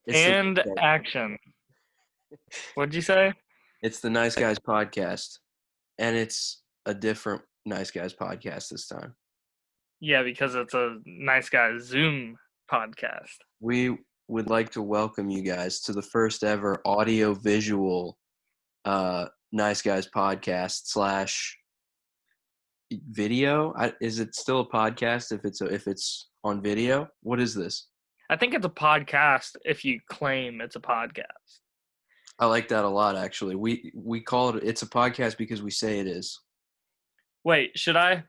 It's the And action. What'd you say? it's the Nice Guys podcast, and it's a different Nice Guys podcast this time. Yeah, because it's a nice guy Zoom podcast. We would like to welcome you guys to the first ever audio visual Nice Guys podcast slash video. Is it still a podcast if it's on video? What is this? I think it's a podcast if you claim it's a podcast. I like that a lot, actually. We call it's a podcast because we say it is. Wait, should I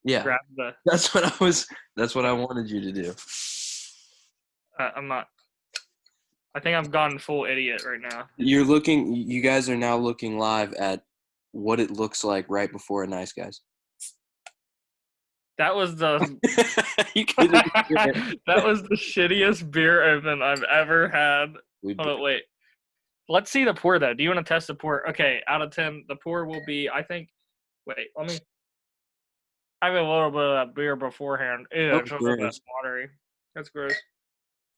Yeah, grab the? that's what I wanted you to do. I'm not. I think I've gone full idiot right now. You guys are now looking live at what it looks like right before a Nice Guys. That was the You couldn't hear it. that was the shittiest beer open I've ever had. Hold on, wait. Let's see the pour though. Do you want to test the pour? Okay, out of 10, the pour will be. I think. Wait, let me. I have a little bit of that beer beforehand. Ew, it's a little bit watery. That's gross.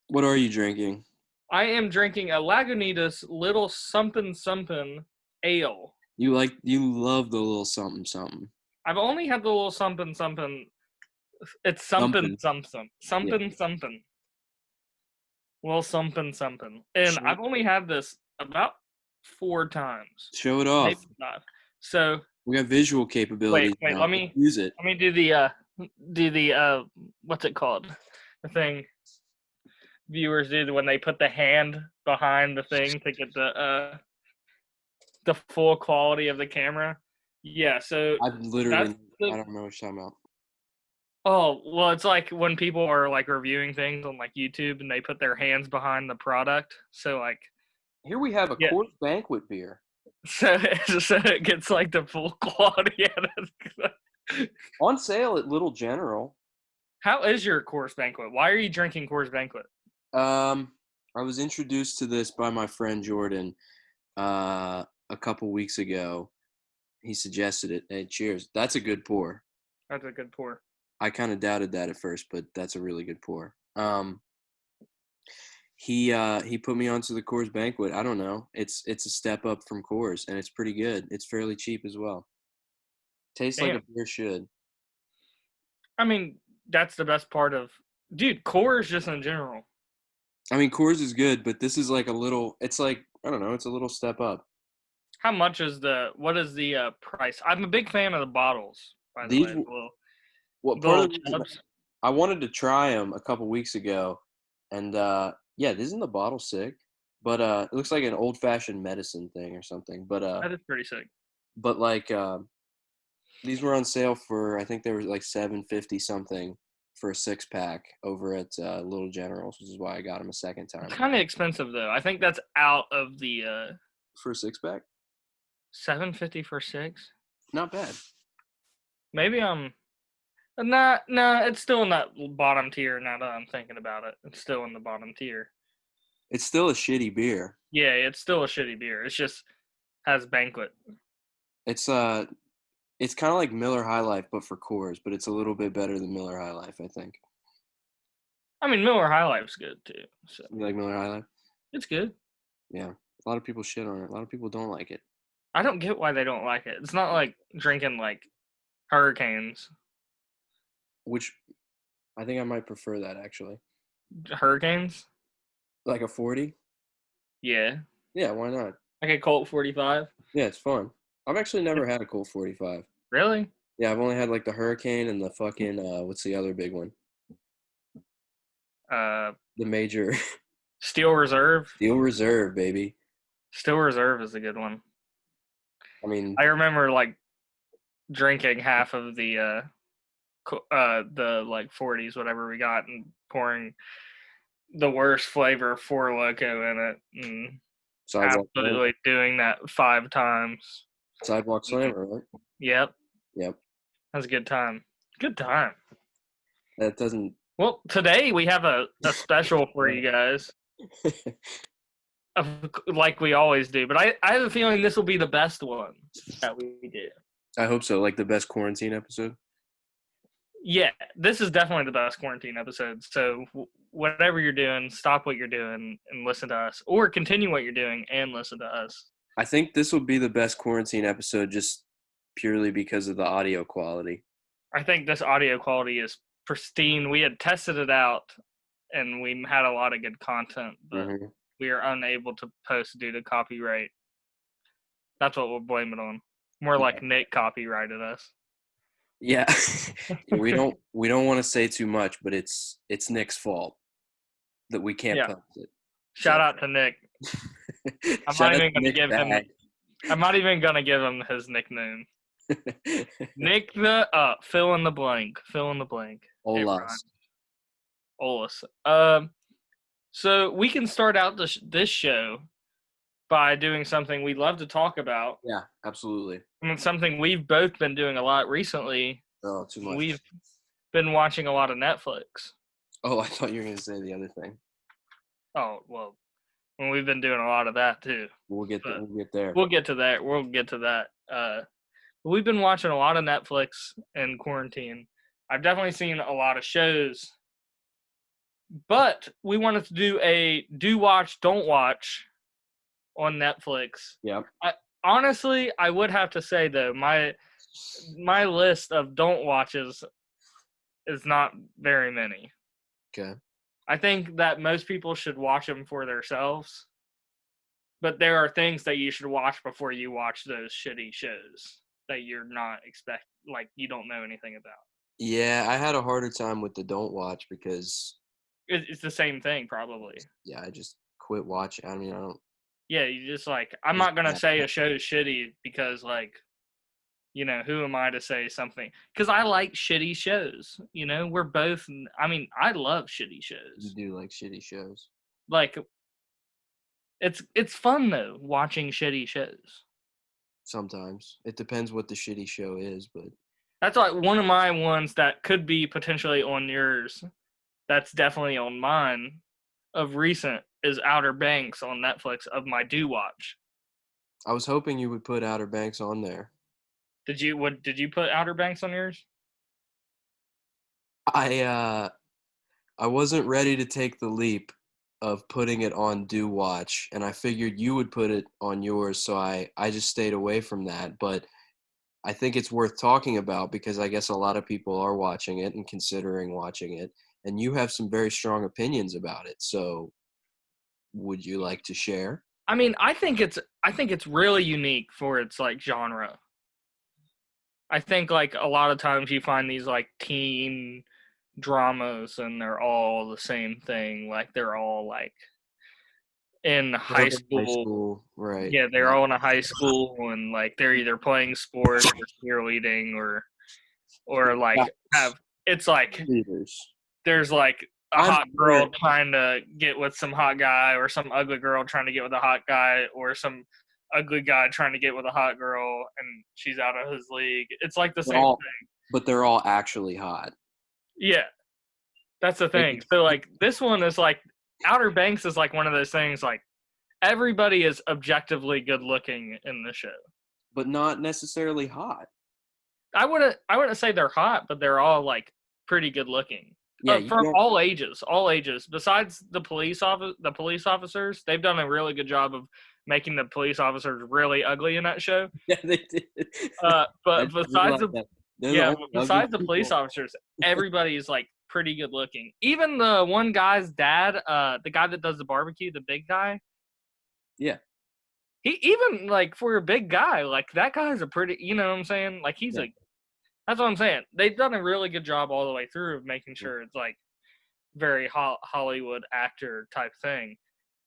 What are you drinking? I am drinking a Lagunitas Little Something Something Ale. You love the little something something. I've only had the little something something. It's something something. Something. Little something something. And I've only had this about 4 times. Show it off. Maybe 5. So we got visual capabilities. Wait, let me use it. Let me do the what's it called? The thing viewers do when they put the hand behind the thing to get the full quality of the camera. Yeah, so I don't know what you're talking about. Oh, well, it's like when people are like reviewing things on like YouTube and they put their hands behind the product. So like here we have a Coors Banquet beer. So it gets like the full quality out of it. On sale at Little General. How is your Coors Banquet? Why are you drinking Coors Banquet? I was introduced to this by my friend Jordan a couple weeks ago. He suggested it. Hey, cheers. That's a good pour. That's a good pour. I kind of doubted that at first, but that's a really good pour. He put me onto the Coors Banquet. I don't know. It's a step up from Coors, and it's pretty good. It's fairly cheap as well. Tastes like a beer should. I mean, that's the best part of – dude, Coors just in general. I mean, Coors is good, but this is like a little – it's like, I don't know, it's a little step up. How much is what is the price? I'm a big fan of the bottles, by the way. I wanted to try them a couple weeks ago, and isn't the bottle sick? But it looks like an old-fashioned medicine thing or something. But that is pretty sick. But like these were on sale for, I think they were like $7.50 something for a 6-pack over at Little General's, which is why I got them a second time. It's kind of expensive though. I think that's out of the for a 6-pack. $7.50 for 6. Not bad. Maybe I'm. Nah, it's still in that bottom tier now that I'm thinking about it. It's still in the bottom tier. It's still a shitty beer. Yeah, it's still a shitty beer. It's just has Banquet. It's kind of like Miller High Life, but for Coors, but it's a little bit better than Miller High Life, I think. I mean, Miller High Life's good too. So. You like Miller High Life? It's good. Yeah, a lot of people shit on it. A lot of people don't like it. I don't get why they don't like it. It's not like drinking like Hurricanes. Which, I think I might prefer that actually. Hurricanes? Like a 40? Yeah. Yeah, why not? Like a Colt 45? Yeah, it's fun. I've actually never had a Colt 45. Really? Yeah, I've only had like the Hurricane and the fucking what's the other big one? The major. Steel Reserve. Steel Reserve, baby. Steel Reserve is a good one. I mean, I remember like drinking half of the like 40s, whatever we got, and pouring the worst flavor Four Loko in it, and absolutely doing that 5 times. Sidewalk Slammer, right? Yep. That was a good time. Good time. That doesn't. Well, today we have a special for you guys, like we always do. But I have a feeling this will be the best one that we do. I hope so. Like the best quarantine episode. Yeah, this is definitely the best quarantine episode. So whatever you're doing, stop what you're doing and listen to us, or continue what you're doing and listen to us. I think this will be the best quarantine episode just purely because of the audio quality. I think this audio quality is pristine. We had tested it out, and we had a lot of good content, but we are unable to post due to copyright. That's what we'll blame it on. More like Nick copyrighted us. Yeah, we don't want to say too much, but it's Nick's fault that we can't post it. Shout out to Nick. I'm not even gonna give him his nickname. Nick the fill in the blank. Olas. So we can start out this show by doing something we love to talk about. Yeah, absolutely. And it's something we've both been doing a lot recently. Oh, too much. We've been watching a lot of Netflix. Oh, I thought you were going to say the other thing. Oh, well, we've been doing a lot of that too. We'll get there. We'll get to that. We've been watching a lot of Netflix in quarantine. I've definitely seen a lot of shows. But we wanted to do a do watch, don't watch on Netflix. Yeah. Honestly, I would have to say though, my list of don't watches is not very many. Okay. I think that most people should watch them for themselves. But there are things that you should watch before you watch those shitty shows that you're not like you don't know anything about. Yeah, I had a harder time with the don't watch because it's the same thing probably. Yeah, I just quit watching. I mean, I don't. Yeah, you just like I'm not gonna say a show is shitty because like, you know, who am I to say something? Because I like shitty shows. You know, we're both. I mean, I love shitty shows. You do like shitty shows. Like, it's fun though watching shitty shows. Sometimes it depends what the shitty show is, but that's like one of my ones that could be potentially on yours. That's definitely on mine. Of recent is Outer Banks on Netflix of my do watch. I was hoping you would put Outer Banks on there. Did you put Outer Banks on yours? I wasn't ready to take the leap of putting it on do watch, and I figured you would put it on yours, so I just stayed away from that. But I think it's worth talking about because I guess a lot of people are watching it and considering watching it, and you have some very strong opinions about it. So would you like to share? I mean, I think it's really unique for its like genre. I think like a lot of times you find these like teen dramas and they're all the same thing. Like they're all like in high school. Right. Yeah, they're all in a high school and like they're either playing sports or cheerleading or like have it's like there's like a hot girl trying to get with some hot guy or some ugly girl trying to get with a hot guy or some ugly guy trying to get with a hot girl and she's out of his league. It's like the same thing. But they're all actually hot. Yeah. That's the thing. So like this one is like Outer Banks is like one of those things like everybody is objectively good looking in the show. But not necessarily hot. I wouldn't say they're hot, but they're all like pretty good looking. Yeah, from all ages. Besides the police officers, they've done a really good job of making the police officers really ugly in that show. Yeah, they did. But besides the police officers, everybody is like pretty good looking. Even the one guy's dad, the guy that does the barbecue, the big guy. Yeah. He even like for a big guy, like that guy's a pretty, you know what I'm saying? Like he's that's what I'm saying. They've done a really good job all the way through of making sure it's like very Hollywood actor type thing.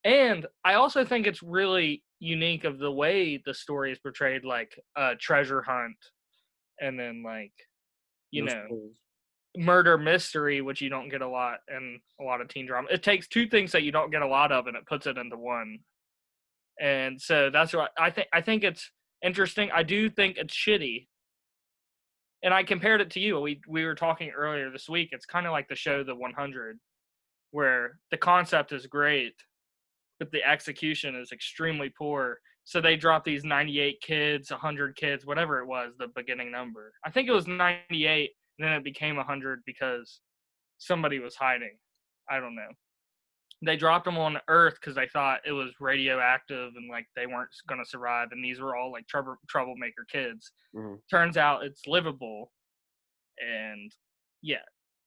And I also think it's really unique of the way the story is portrayed, like a treasure hunt and then like, murder mystery, which you don't get a lot in a lot of teen drama. It takes two things that you don't get a lot of and it puts it into one. And so that's what I think it's interesting. I do think it's shitty. And I compared it to you. We were talking earlier this week. It's kind of like the show The 100, where the concept is great, but the execution is extremely poor. So they dropped these 98 kids, 100 kids, whatever it was, the beginning number. I think it was 98, then it became 100 because somebody was hiding. I don't know. They dropped them on Earth because they thought it was radioactive and like they weren't going to survive, and these were all like troublemaker kids. Mm-hmm. Turns out it's livable, and yeah,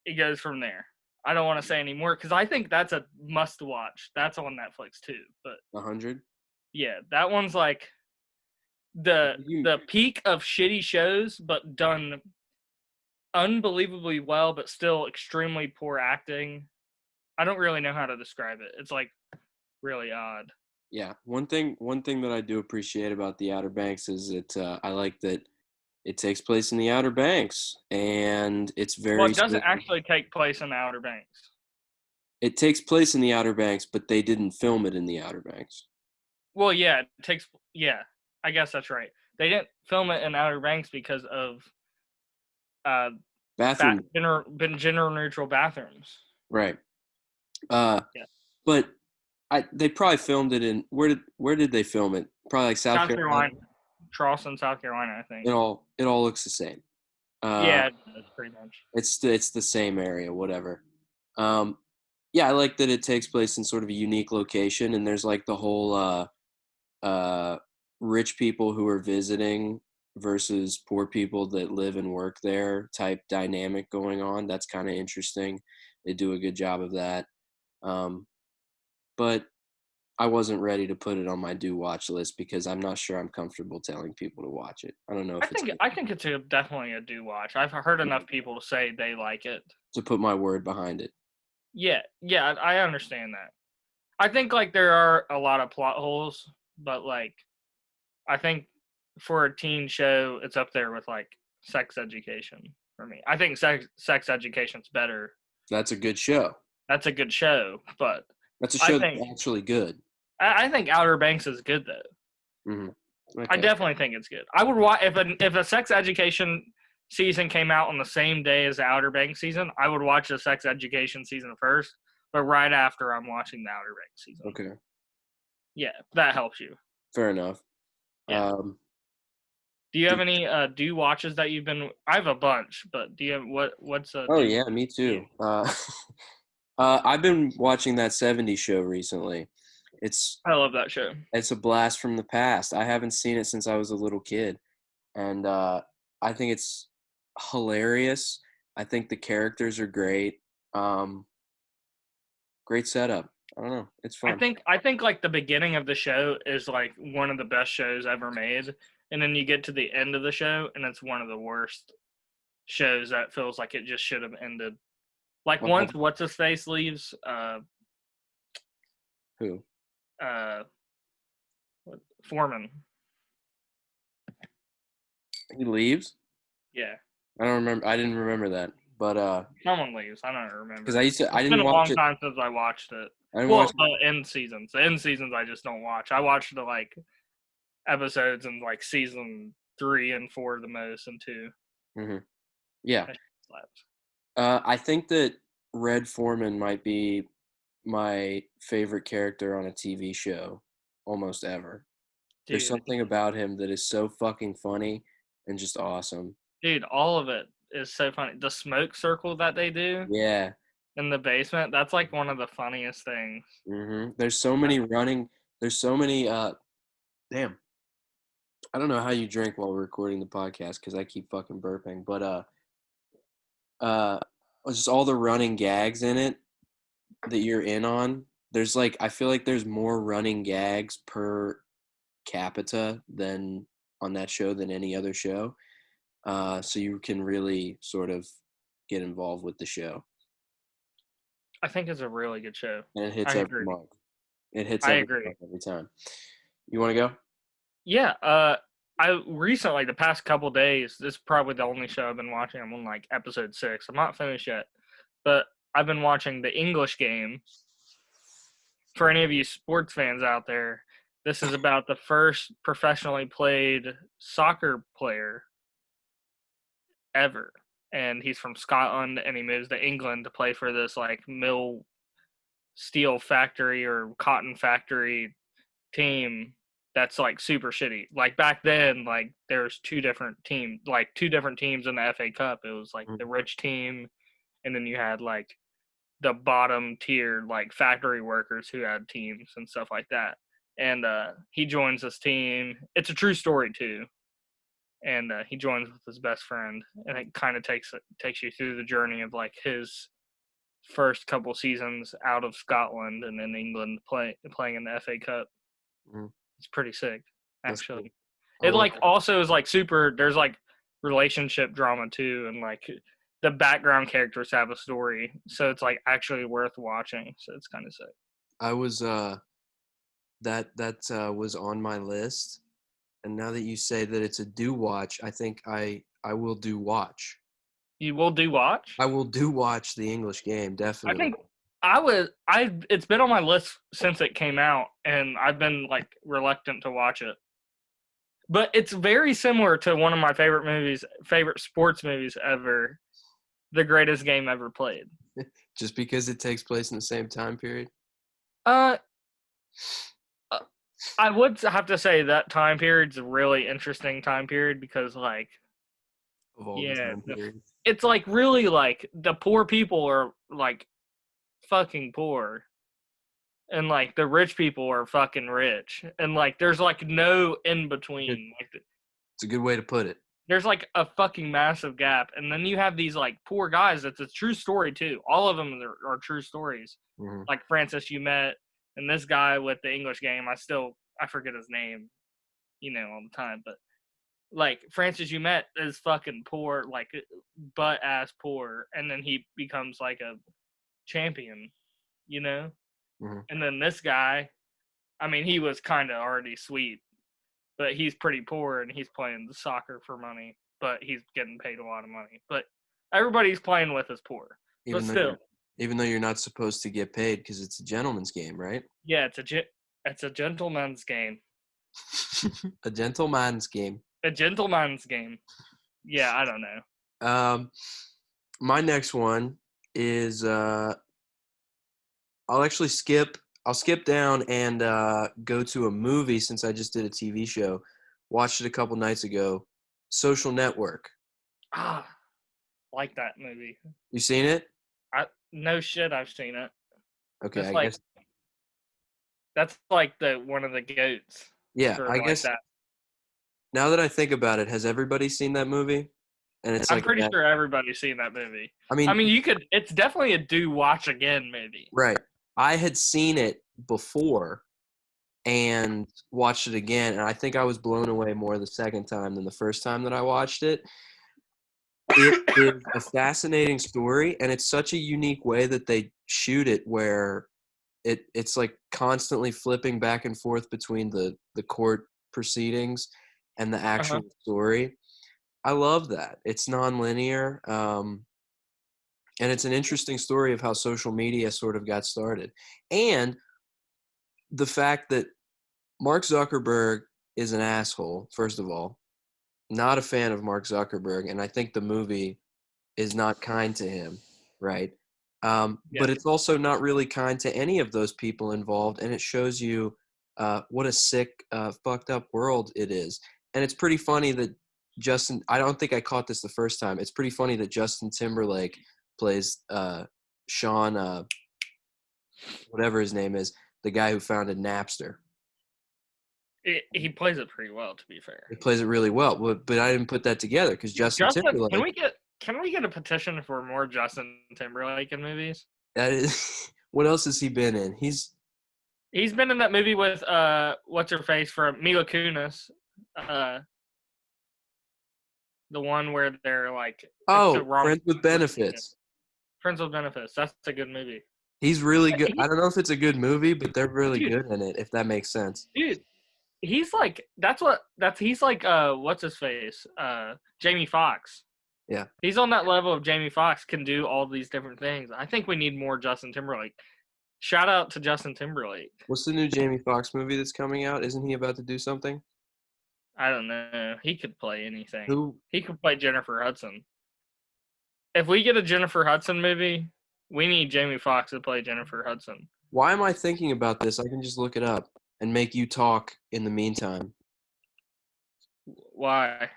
it goes from there. I don't want to say any more because I think that's a must watch. That's on Netflix too. But 100. yeah, that one's like the peak of shitty shows, but done unbelievably well, but still extremely poor acting. I don't really know how to describe it. It's like really odd. Yeah, one thing that I do appreciate about the Outer Banks is I like that it takes place in the Outer Banks, and it's very. Well, it doesn't actually take place in the Outer Banks. It takes place in the Outer Banks, but they didn't film it in the Outer Banks. Well, yeah, it takes. Yeah, I guess that's right. They didn't film it in Outer Banks because of bathroom gender neutral bathrooms. Right. Yeah. But they probably filmed it in where did they film it? Probably like South Carolina. Charleston, South Carolina, I think. It all looks the same. Yeah, that's pretty much. It's the same area, whatever. Yeah, I like that it takes place in sort of a unique location, and there's like the whole rich people who are visiting versus poor people that live and work there type dynamic going on. That's kind of interesting. They do a good job of that. But I wasn't ready to put it on my do watch list because I'm not sure I'm comfortable telling people to watch it. I don't know if I think it's definitely a do watch. I've heard enough people say they like it to put my word behind it. Yeah, I understand that. I think like there are a lot of plot holes, but like I think for a teen show, it's up there with like Sex Education for me. I think Sex Education's better. That's a good show. That's a good show, but that's a show that's actually good. I think Outer Banks is good though. Mm-hmm. Okay. I definitely think it's good. I would watch if a Sex Education season came out on the same day as the Outer Banks season. I would watch the Sex Education season first, but right after I'm watching the Outer Banks season. Okay. Yeah, that helps you. Fair enough. Yeah. Do you have any do watches that you've been? I have a bunch, but do you have what's a? Oh yeah, me too. I've been watching that '70s show recently. I love that show. It's a blast from the past. I haven't seen it since I was a little kid, and I think it's hilarious. I think the characters are great. Great setup. I don't know. It's fun. I think like the beginning of the show is like one of the best shows ever made, and then you get to the end of the show, and it's one of the worst shows that feels like it just should have ended. Like once what's his face leaves. Who? Foreman. He leaves? Yeah. I don't remember. I didn't remember that, but someone leaves. I don't remember. Because I didn't watch it. It's been a long time since I watched it. The end seasons. The end seasons I just don't watch. I watched the like episodes in like season 3 and 4 the most, and 2. Mm-hmm. Yeah. I think that Red Foreman might be my favorite character on a TV show almost ever. Dude. There's something about him that is so fucking funny and just awesome. Dude, all of it is so funny. The smoke circle that they do. Yeah. In the basement, that's like one of the funniest things. Mm-hmm. There's so many damn. I don't know how you drink while we're recording the podcast because I keep fucking burping, but just all the running gags in it that you're in on. There's like I feel like there's more running gags per capita than on that show than any other show. So you can really sort of get involved with the show. I think it's a really good show. And it hits every mark. It hits every time. You want to go? Yeah. I recently, the past couple days, this is probably the only show I've been watching. I'm on like episode 6. I'm not finished yet, but I've been watching The English Game. For any of you sports fans out there, this is about the first professionally played soccer player ever. And he's from Scotland, and he moves to England to play for this like mill steel factory or cotton factory team that's like super shitty. Like back then, like there's two different teams in the FA Cup. It was like the rich team, and then you had like the bottom tier like factory workers who had teams and stuff like that. And he joins this team. It's a true story too. And he joins with his best friend, and it kind of takes you through the journey of like his first couple seasons out of Scotland and in England playing in the FA Cup. Mm. It's pretty sick, actually. It like also is like super. There's like relationship drama too, and like the background characters have a story, so it's like actually worth watching. So it's kind of sick. I was that was on my list, and now that you say that it's a do watch, I think I will do watch. You will do watch? I will do watch the English game, definitely. It's been on my list since it came out, and I've been like reluctant to watch it. But it's very similar to one of my favorite sports movies ever, The Greatest Game Ever Played. Just because it takes place in the same time period? I would have to say that time period's a really interesting time period because, like, it's like really like the poor people are like fucking poor, and like the rich people are fucking rich, and like there's like no in between. It's a good way to put it. There's like a fucking massive gap, and then you have these like poor guys. It's a true story too. All of them are true stories. Mm-hmm. Like Francis You Met, and this guy with the English game. I forget his name, all the time. But like Francis You Met is fucking poor, like butt ass poor, and then he becomes like a champion, Mm-hmm. And then this guy, I mean, he was kind of already sweet, but he's pretty poor and he's playing the soccer for money, but he's getting paid a lot of money. But everybody's playing with is poor. But still, even though you're not supposed to get paid because it's a gentleman's game, right? Yeah, it's a gentleman's game. A gentleman's game. A gentleman's game. Yeah, I don't know. My next one is I'll skip down and go to a movie since I just did a TV show. Watched it a couple nights ago. Social Network. Like that movie. You seen it? No shit, I've seen it. Okay, I guess that's like one of the goats. Yeah, I guess. That. Now that I think about it, has everybody seen that movie? And I'm pretty sure everybody's seen that movie. I mean, you could. It's definitely a do watch again movie. Right. I had seen it before and watched it again, and I think I was blown away more the second time than the first time that I watched it. It is a fascinating story, and it's such a unique way that they shoot it where it's like constantly flipping back and forth between the court proceedings and the actual story. I love that. It's nonlinear. And it's an interesting story of how social media sort of got started. And the fact that Mark Zuckerberg is an asshole, first of all. Not a fan of Mark Zuckerberg, and I think the movie is not kind to him, right? But it's also not really kind to any of those people involved, and it shows you what a sick, fucked up world it is. And it's pretty funny that I don't think I caught this the first time. It's pretty funny that Justin Timberlake plays Sean, whatever his name is, the guy who founded Napster. He plays it pretty well, to be fair. He plays it really well, but I didn't put that together because Justin Timberlake. Can we get a petition for more Justin Timberlake in movies? That is. What else has he been in? He's been in that movie with what's her face from Mila Kunis, the one where they're like Friends with Benefits. Friends with Benefits. That's a good movie. He's really good. I don't know if it's a good movie, but they're really good in it. If that makes sense, dude. He's like he's like what's his face? Jamie Foxx. Yeah. He's on that level of Jamie Foxx can do all these different things. I think we need more Justin Timberlake. Shout out to Justin Timberlake. What's the new Jamie Foxx movie that's coming out? Isn't he about to do something? I don't know. He could play anything. Who? He could play Jennifer Hudson. If we get a Jennifer Hudson movie, we need Jamie Foxx to play Jennifer Hudson. Why am I thinking about this? I can just look it up. and make you talk in the meantime. Why?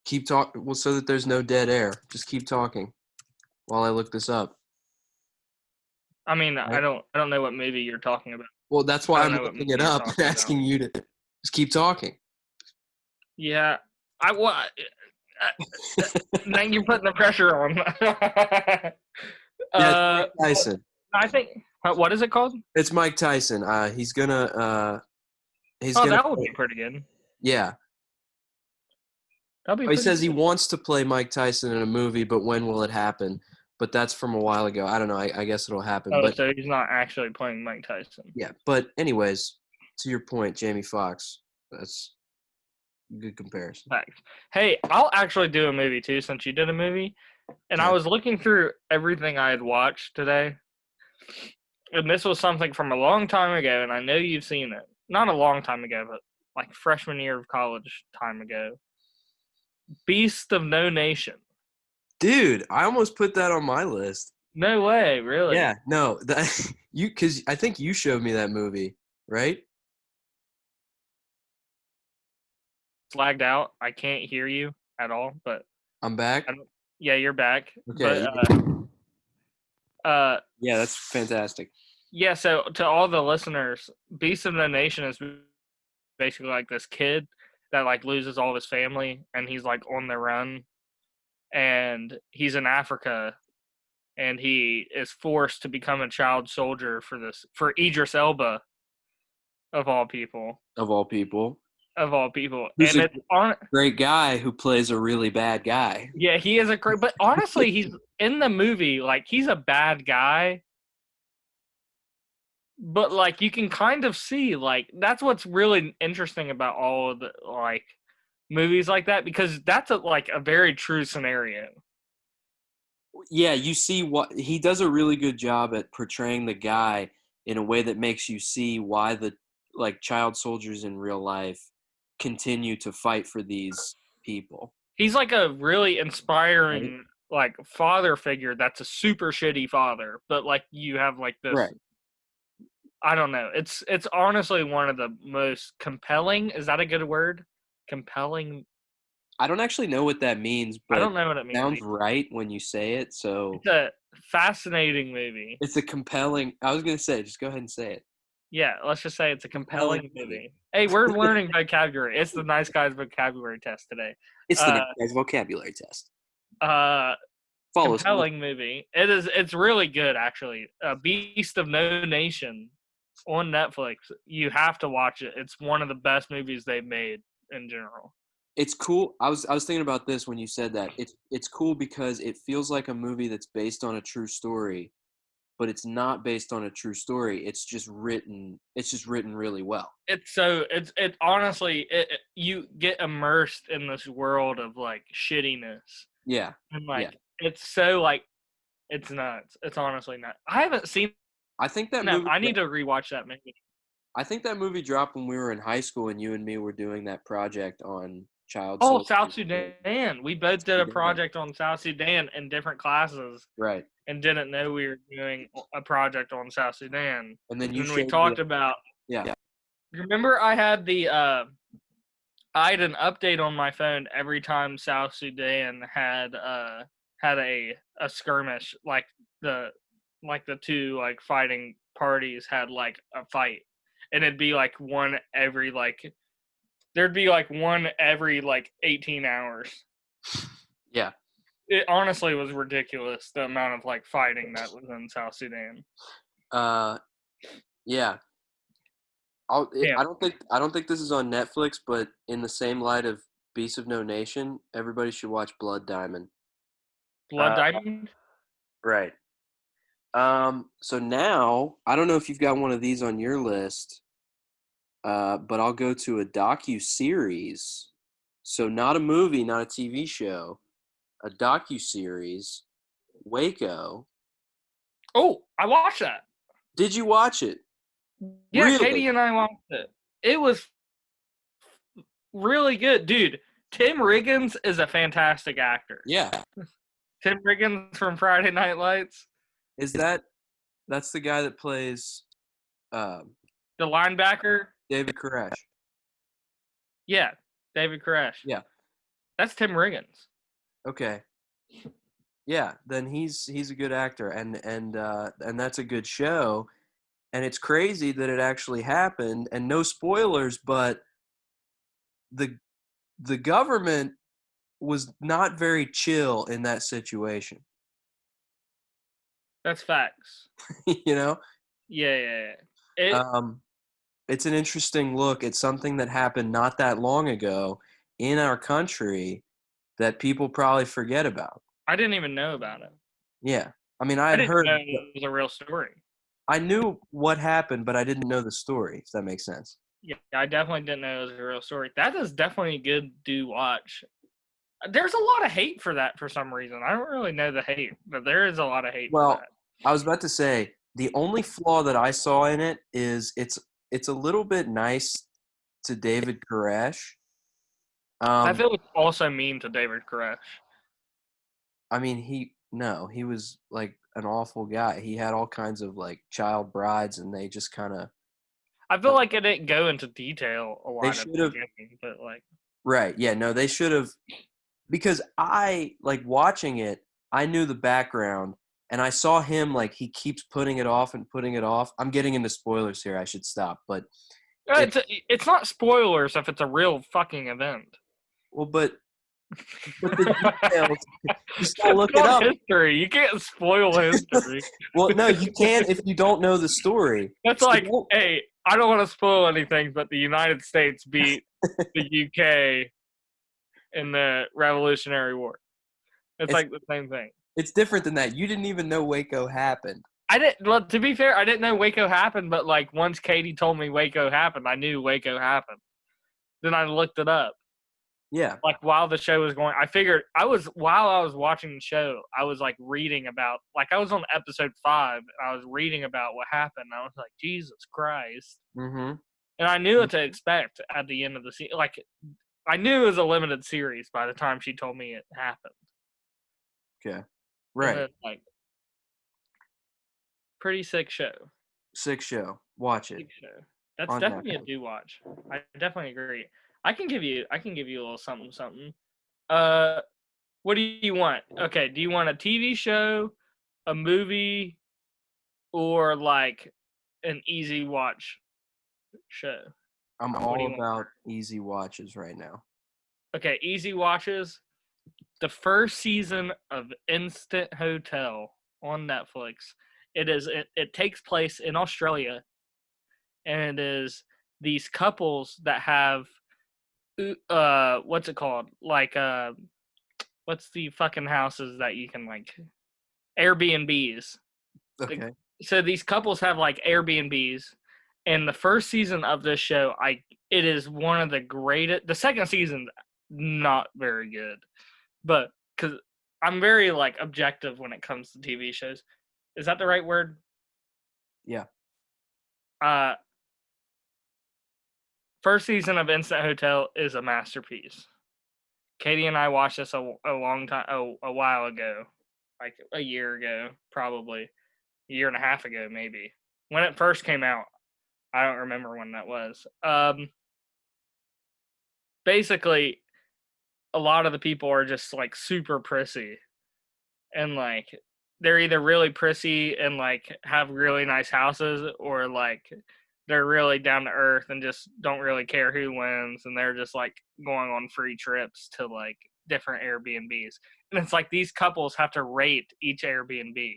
Keep talking. Well, so that there's no dead air. Just keep talking while I look this up. I mean, Right? I don't know what movie you're talking about. Well, that's I why don't I'm know what looking movie it you're up and talking about. asking you to just keep talking. Yeah, now you're putting the pressure on. Yeah, it's Mike Tyson. I think. What is it called? It's Mike Tyson. He's gonna. That would be pretty good. Yeah. That'd be. He says he wants to play Mike Tyson in a movie, but when will it happen? But that's from a while ago. I don't know. I guess it'll happen. Oh, but so he's not actually playing Mike Tyson. Yeah, but anyways, to your point, Jamie Foxx. That's a good comparison. Thanks. Hey, I'll actually do a movie too, since you did a movie. And I was looking through everything I had watched today. And this was something from a long time ago, and I know you've seen it. Not a long time ago, but like freshman year of college time ago. Beast of No Nation. Dude, I almost put that on my list. No way, really? Yeah, no, that because I think you showed me that movie, right? Flagged out. I can't hear you at all, but I'm back. Yeah, you're back. Okay. But, yeah, that's fantastic. Yeah, so to all the listeners, Beast of No Nation is basically like this kid that like loses all of his family, and he's like on the run, and he's in Africa, and he is forced to become a child soldier for Idris Elba, of all people. Of all people. Who's and it's great guy who plays a really bad guy. Yeah, he is a great, but honestly, he's in the movie, like, he's a bad guy, but, like, you can kind of see, like, that's what's really interesting about all of the, like, movies like that, because that's a very true scenario. Yeah, you see what he does a really good job at portraying the guy in a way that makes you see why the child soldiers in real life continue to fight for these people. He's like a really inspiring like father figure that's a super shitty father, but like you have like this I don't know. It's honestly one of the most compelling. Is that a good word? Compelling. I don't actually know what that means, but I don't know what it means. Sounds right when you say it. So it's a fascinating movie. It's a compelling. I was gonna say, just go ahead and say it. Yeah, let's just say it's a compelling movie. Hey, we're learning vocabulary. It's the Nice Guys vocabulary test today. It's the Nice Guys vocabulary test. Compelling movie. It's really good, actually. Beast of No Nation on Netflix. You have to watch it. It's one of the best movies they've made in general. It's cool. I was thinking about this when you said that. It's cool because it feels like a movie that's based on a true story, but it's not based on a true story. It's just written really well. It honestly, you get immersed in this world of like shittiness. Yeah. And like it's so like it's nuts. It's honestly nuts. I haven't seen. I think that movie. I need to rewatch that movie. I think that movie dropped when we were in high school, and you and me were doing that project on child. Oh, South Sudan. We both did a project on South Sudan in different classes. Right. And didn't know we were doing a project on South Sudan. And then we talked about. Yeah. Remember, I had I had an update on my phone every time South Sudan had a skirmish, like the two like fighting parties had like a fight, and it'd be like one every like there'd be like one every like 18 hours. Yeah. It honestly was ridiculous, the amount of like fighting that was in South Sudan. Yeah. I don't think this is on Netflix, but in the same light of Beast of No Nation, everybody should watch Blood Diamond. Blood Diamond? Right. So now, I don't know if you've got one of these on your list, but I'll go to a docu-series. So not a movie, not a TV show, a docu-series, Waco. Oh, I watched that. Did you watch it? Yeah, really? Katie and I watched it. It was really good. Dude, Tim Riggins is a fantastic actor. Yeah. Tim Riggins from Friday Night Lights. That's the guy that plays the linebacker? David Koresh. Yeah, David Koresh. Yeah. That's Tim Riggins. Okay. Yeah, then he's a good actor, and that's a good show, and it's crazy that it actually happened. And no spoilers, but the government was not very chill in that situation. That's facts. You know? Yeah. It's an interesting look at something that happened not that long ago in our country that people probably forget about. I didn't even know about it. Yeah. I mean, I I had didn't heard, know it was a real story. I knew what happened, but I didn't know the story, if that makes sense. Yeah, I definitely didn't know it was a real story. That is definitely a good do watch. There's a lot of hate for that for some reason. I don't really know the hate, but there is a lot of hate for Well, that. I was about to say the only flaw that I saw in it is it's a little bit nice to David Koresh. I feel it's also mean to David Koresh. I mean, he was like an awful guy. He had all kinds of like child brides, and they just kind of. I feel like it didn't go into detail a lot at should the have. beginning, but like. Right. Yeah. No, they should have. Because I like watching it. I knew the background, and I saw him like he keeps putting it off and putting it off. I'm getting into spoilers here. I should stop, but It's not spoilers if it's a real fucking event. well, but the details, you still look it up. History. You can't spoil history. Well, no, you can't if you don't know the story. That's like, hey, I don't want to spoil anything, but the United States beat the UK in the Revolutionary War. It's like the same thing. It's different than that. You didn't even know Waco happened. I didn't. Well, to be fair, I didn't know Waco happened, but like once Katie told me Waco happened, I knew Waco happened. Then I looked it up. Yeah. Like while the show was going, while I was watching the show, I was like reading about, like I was on episode 5, and I was reading about what happened. And I was like, Jesus Christ. Mm-hmm. And I knew what to expect at the end of the season. Like, I knew it was a limited series by the time she told me it happened. Okay. Right. Then, like, pretty sick show. Sick show. Watch it. Sick show. That's definitely a do watch. I definitely agree. I can give you a little something. What do you want? Okay, do you want a TV show, a movie, or like an easy watch show? I'm all about easy watches right now. Okay, easy watches. The first season of Instant Hotel on Netflix. It takes place in Australia, and it is these couples that have what's it called? Like what's the fucking houses that you can like Airbnbs. Okay. So these couples have like Airbnbs, and the first season of this show, it is one of the greatest. The second season, not very good, but because I'm very like objective when it comes to TV shows. Is that the right word? Yeah. First season of Instant Hotel is a masterpiece. Katie and I watched this a long time, a while ago, like a year ago, probably a year and a half ago, maybe when it first came out. I don't remember when that was. Basically, a lot of the people are just like super prissy, and like they're either really prissy and like have really nice houses, or like they're really down to earth and just don't really care who wins, and they're just like going on free trips to like different Airbnbs. And it's like these couples have to rate each Airbnb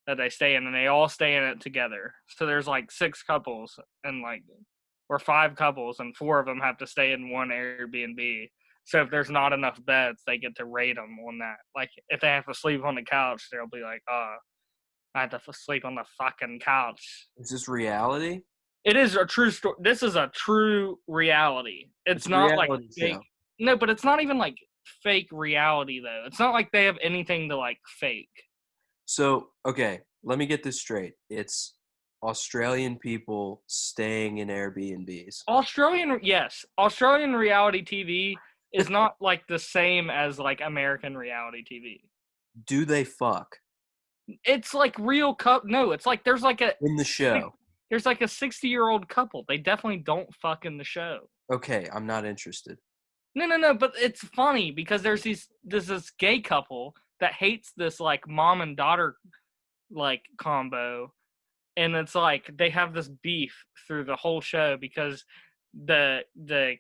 that they stay in, and they all stay in it together. So there's like 6 couples and like, or 5 couples, and 4 of them have to stay in one Airbnb. So if there's not enough beds, they get to rate them on that. Like if they have to sleep on the couch, they'll be like, oh, I have to sleep on the fucking couch. Is this reality? It is a true story. This is a true reality. It's not like fake. No, but it's not even like fake reality though. It's not like they have anything to like fake. So, okay, let me get this straight. It's Australian people staying in Airbnbs. Yes. Australian reality TV is not like the same as like American reality TV. Do they fuck? It's like real no, it's like there's like a in the show. There's like a 60-year-old couple. They definitely don't fuck in the show. Okay, I'm not interested. No, but it's funny because there's this gay couple that hates this like mom and daughter like combo, and it's like they have this beef through the whole show because the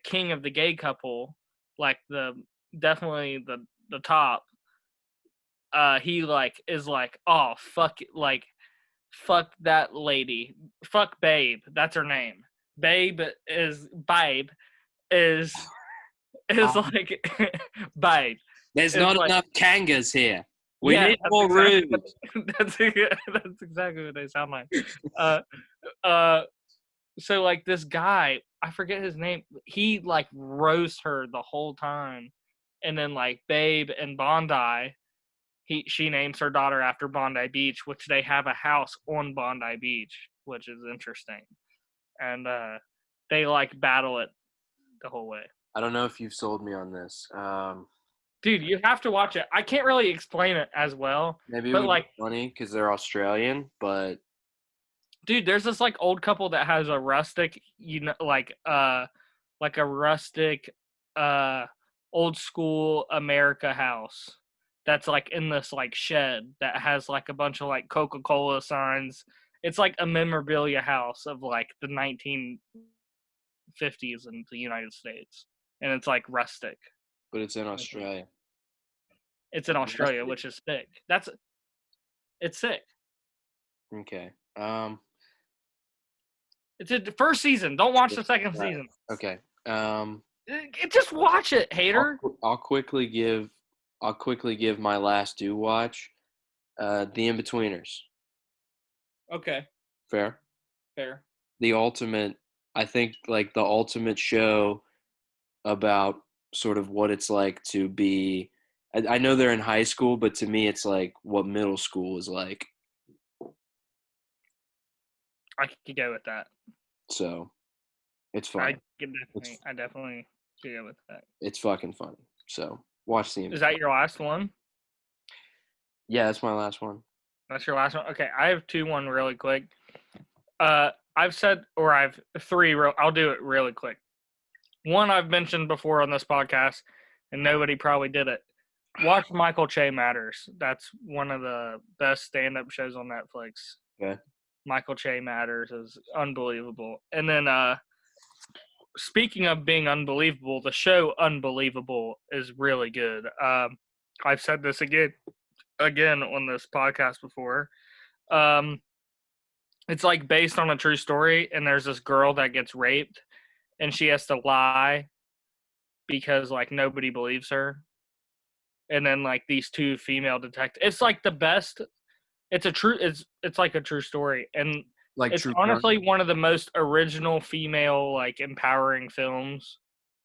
king of the gay couple, like definitely the top, he like is like, oh fuck it, like fuck that lady, fuck Babe, that's her name. Babe is like Babe. There's It's not like, enough kangas here. We yeah, need more room. that's exactly what they sound like. So like this guy, I forget his name. He like roasts her the whole time, and then like Babe and Bondi, she names her daughter after Bondi Beach, which they have a house on Bondi Beach, which is interesting, and they like battle it the whole way. I don't know if you've sold me on this. Dude, you have to watch it. I can't really explain it as well. Maybe it but would like, be funny because they're Australian, but dude, there's this like old couple that has a rustic, like a rustic, old school America house that's like in this like shed that has like a bunch of like Coca-Cola signs. It's like a memorabilia house of like the 1950s in the United States, and it's like rustic. but it's in Australia. It's in Australia, which is sick. It's sick. Okay. It's a first season. Don't watch the second season. Okay. Just watch it, hater. I'll quickly give my last do watch. The Inbetweeners. Okay. Fair. The ultimate, I think, like the ultimate show about sort of what it's like to be. I know they're in high school, but to me, it's like what middle school is like. I could go with that. So, it's fun. I definitely could go with that. It's fucking funny. So, watch the. Is that your last one? Yeah, that's my last one. That's your last one? Okay, I have one really quick. I've said, or I've three. I'll do it really quick. One I've mentioned before on this podcast, and nobody probably did it. Watch Michael Che Matters. That's one of the best stand-up shows on Netflix. Okay. Michael Che Matters is unbelievable. And then, speaking of being unbelievable, the show Unbelievable is really good. I've said this again on this podcast before. It's like based on a true story, and there's this girl that gets raped, and she has to lie because like nobody believes her. And then like these two female detectives, it's like the best. It's like a true story, and like it's honestly one of the most original female like empowering films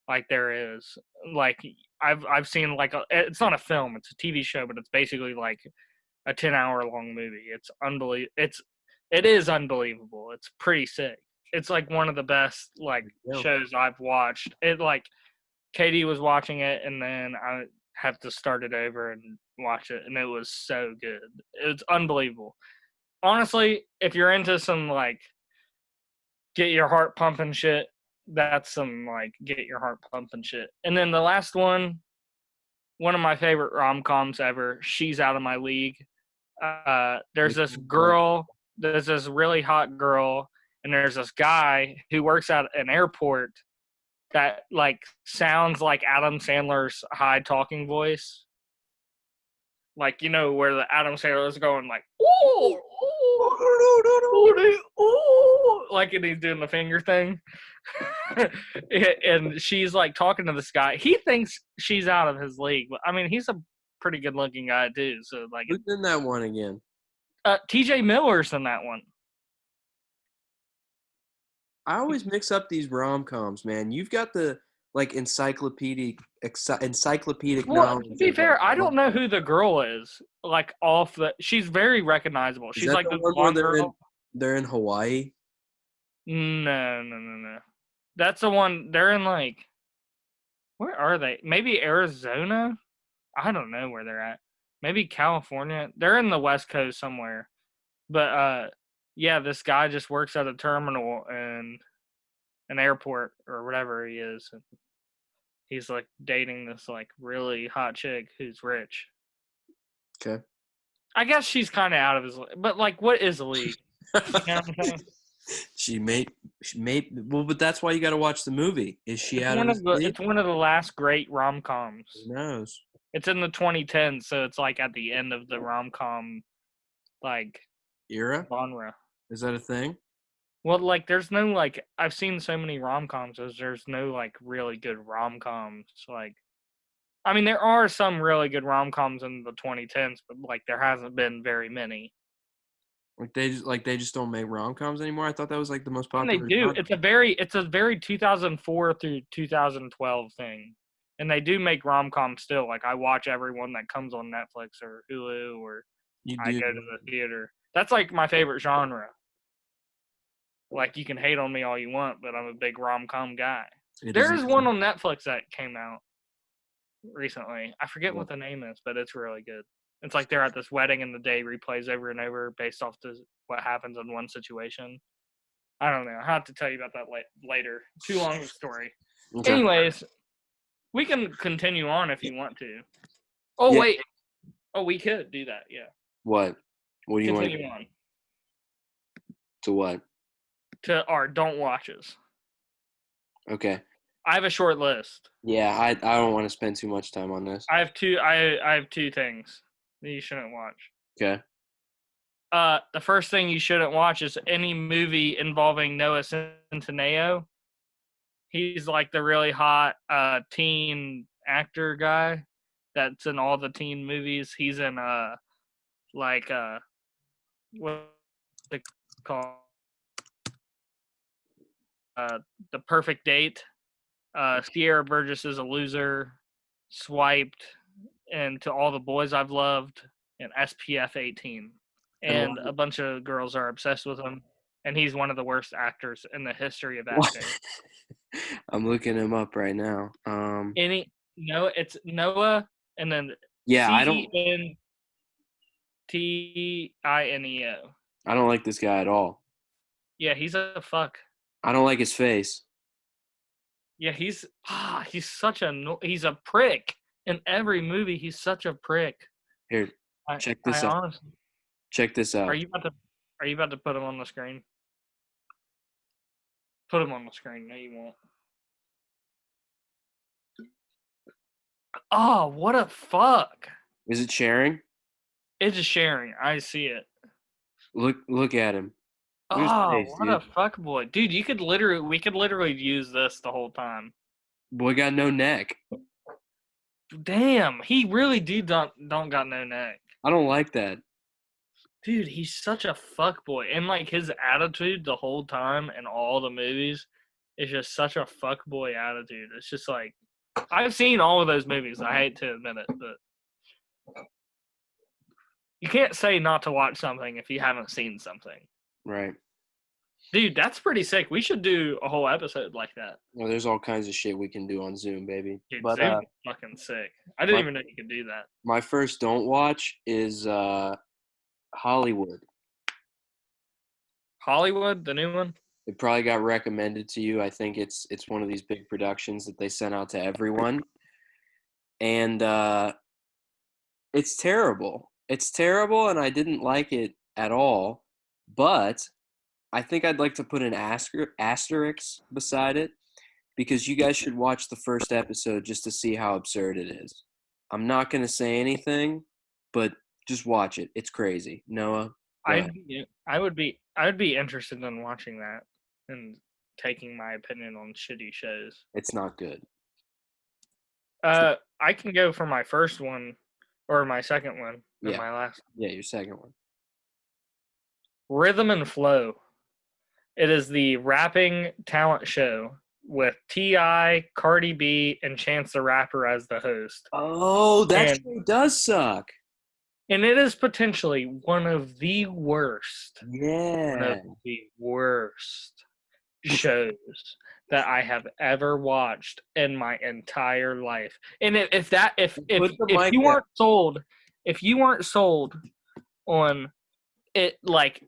like there is. Like I've seen like it's not a film, it's a TV show, but it's basically like a 10-hour long movie. It's unbelievable. It is unbelievable. It's pretty sick. It's like one of the best like shows I've watched. It like Katie was watching it, and then I had to start it over and watch it, and it was so good. It's unbelievable. Honestly, if you're into some like get your heart pumping shit, that's some like get your heart pumping shit. And then the last one of my favorite rom-coms ever, She's Out of My League. There's this really hot girl, and there's this guy who works at an airport that like sounds like Adam Sandler's high talking voice. Like, you know, where the Adam Sandler is going like, ooh, like, and he's doing the finger thing. And she's like talking to this guy. He thinks she's out of his league, but I mean, he's a pretty good looking guy too. So like, who's in that one again? TJ Miller's in that one. I always mix up these rom-coms, man. You've got the like encyclopedic knowledge. To be fair, I don't know who the girl is. Like she's very recognizable. She's like the one girl. They're in Hawaii. No. That's the one. They're in like, where are they? Maybe Arizona. I don't know where they're at. Maybe California. They're in the West Coast somewhere. But yeah, this guy just works at a terminal and an airport or whatever he is. And he's like dating this like really hot chick who's rich. Okay. I guess she's kind of out of his league, but like, what is a league? You know what I'm saying? She may, well, but that's why you got to watch the movie. Is she out of his league? It's one of the last great rom-coms. Who knows? It's in the 2010s, so it's like at the end of the rom-com like Era? genre. Is that a thing? Well, like, there's no like I've seen so many rom-coms. There's no like really good rom-coms. Like, I mean, there are some really good rom-coms in the 2010s, but like there hasn't been very many. Like they just don't make rom-coms anymore. I thought that was like the most And they popular. do. Genre. It's a very 2004 through 2012 thing, and they do make rom-coms still. Like I watch everyone that comes on Netflix or Hulu, or I go to the theater. That's like my favorite genre. Like, you can hate on me all you want, but I'm a big rom-com guy. There is one on Netflix that came out recently. I forget what the name is, but it's really good. It's like they're at this wedding and the day replays over and over based off what happens in one situation. I don't know. I'll have to tell you about that later. Too long of a story. Okay. Anyways, we can continue on if you want to. Oh, yeah. Wait. Oh, we could do that, yeah. What? What do you want to continue on? To what? To our don't watches. Okay. I have a short list. Yeah, I don't want to spend too much time on this. I have two things that you shouldn't watch. Okay. The first thing you shouldn't watch is any movie involving Noah Centineo. He's like the really hot teen actor guy that's in all the teen movies. He's in what's it called? The Perfect Date. Sierra Burgess is a Loser, Swiped, and To All the Boys I've Loved, and SPF 18. And a bunch of girls are obsessed with him, and he's one of the worst actors in the history of acting. I'm looking him up right now. It's Noah, and then CENTINEO. I don't like this guy at all. Yeah, he's a fuck. I don't like his face. Yeah, he's such he's a prick. In every movie, he's such a prick. Here, check this out. Honestly, check this out. Are you about to put him on the screen? Put him on the screen. No, you won't. Oh, what a fuck! Is it sharing? It's just sharing. I see it. Look at him. What a fuck boy, dude! We could literally use this the whole time. Boy got no neck. Damn, he really don't got no neck. I don't like that. Dude, he's such a fuck boy, and like his attitude the whole time in all the movies is just such a fuck boy attitude. It's just like I've seen all of those movies. I hate to admit it, but you can't say not to watch something if you haven't seen something. Right. Dude, that's pretty sick. We should do a whole episode like that. Well, there's all kinds of shit we can do on Zoom, baby. Dude, Zoom is fucking sick. I didn't even know you could do that. My first don't watch is Hollywood. Hollywood, the new one? It probably got recommended to you. I think it's one of these big productions that they sent out to everyone. And it's terrible. It's terrible, and I didn't like it at all. But I think I'd like to put an asterisk beside it because you guys should watch the first episode just to see how absurd it is. I'm not going to say anything, but just watch it. It's crazy. Noah? I would be interested in watching that and taking my opinion on shitty shows. It's not good. I can go for my first one or my second one or my last. Yeah, your second one. Rhythm and Flow. It is the rapping talent show with T.I., Cardi B, and Chance the Rapper as the host. Oh, that show does suck. And it is potentially one of the worst. Yeah. One of the worst shows that I have ever watched in my entire life. And if you weren't sold on it, like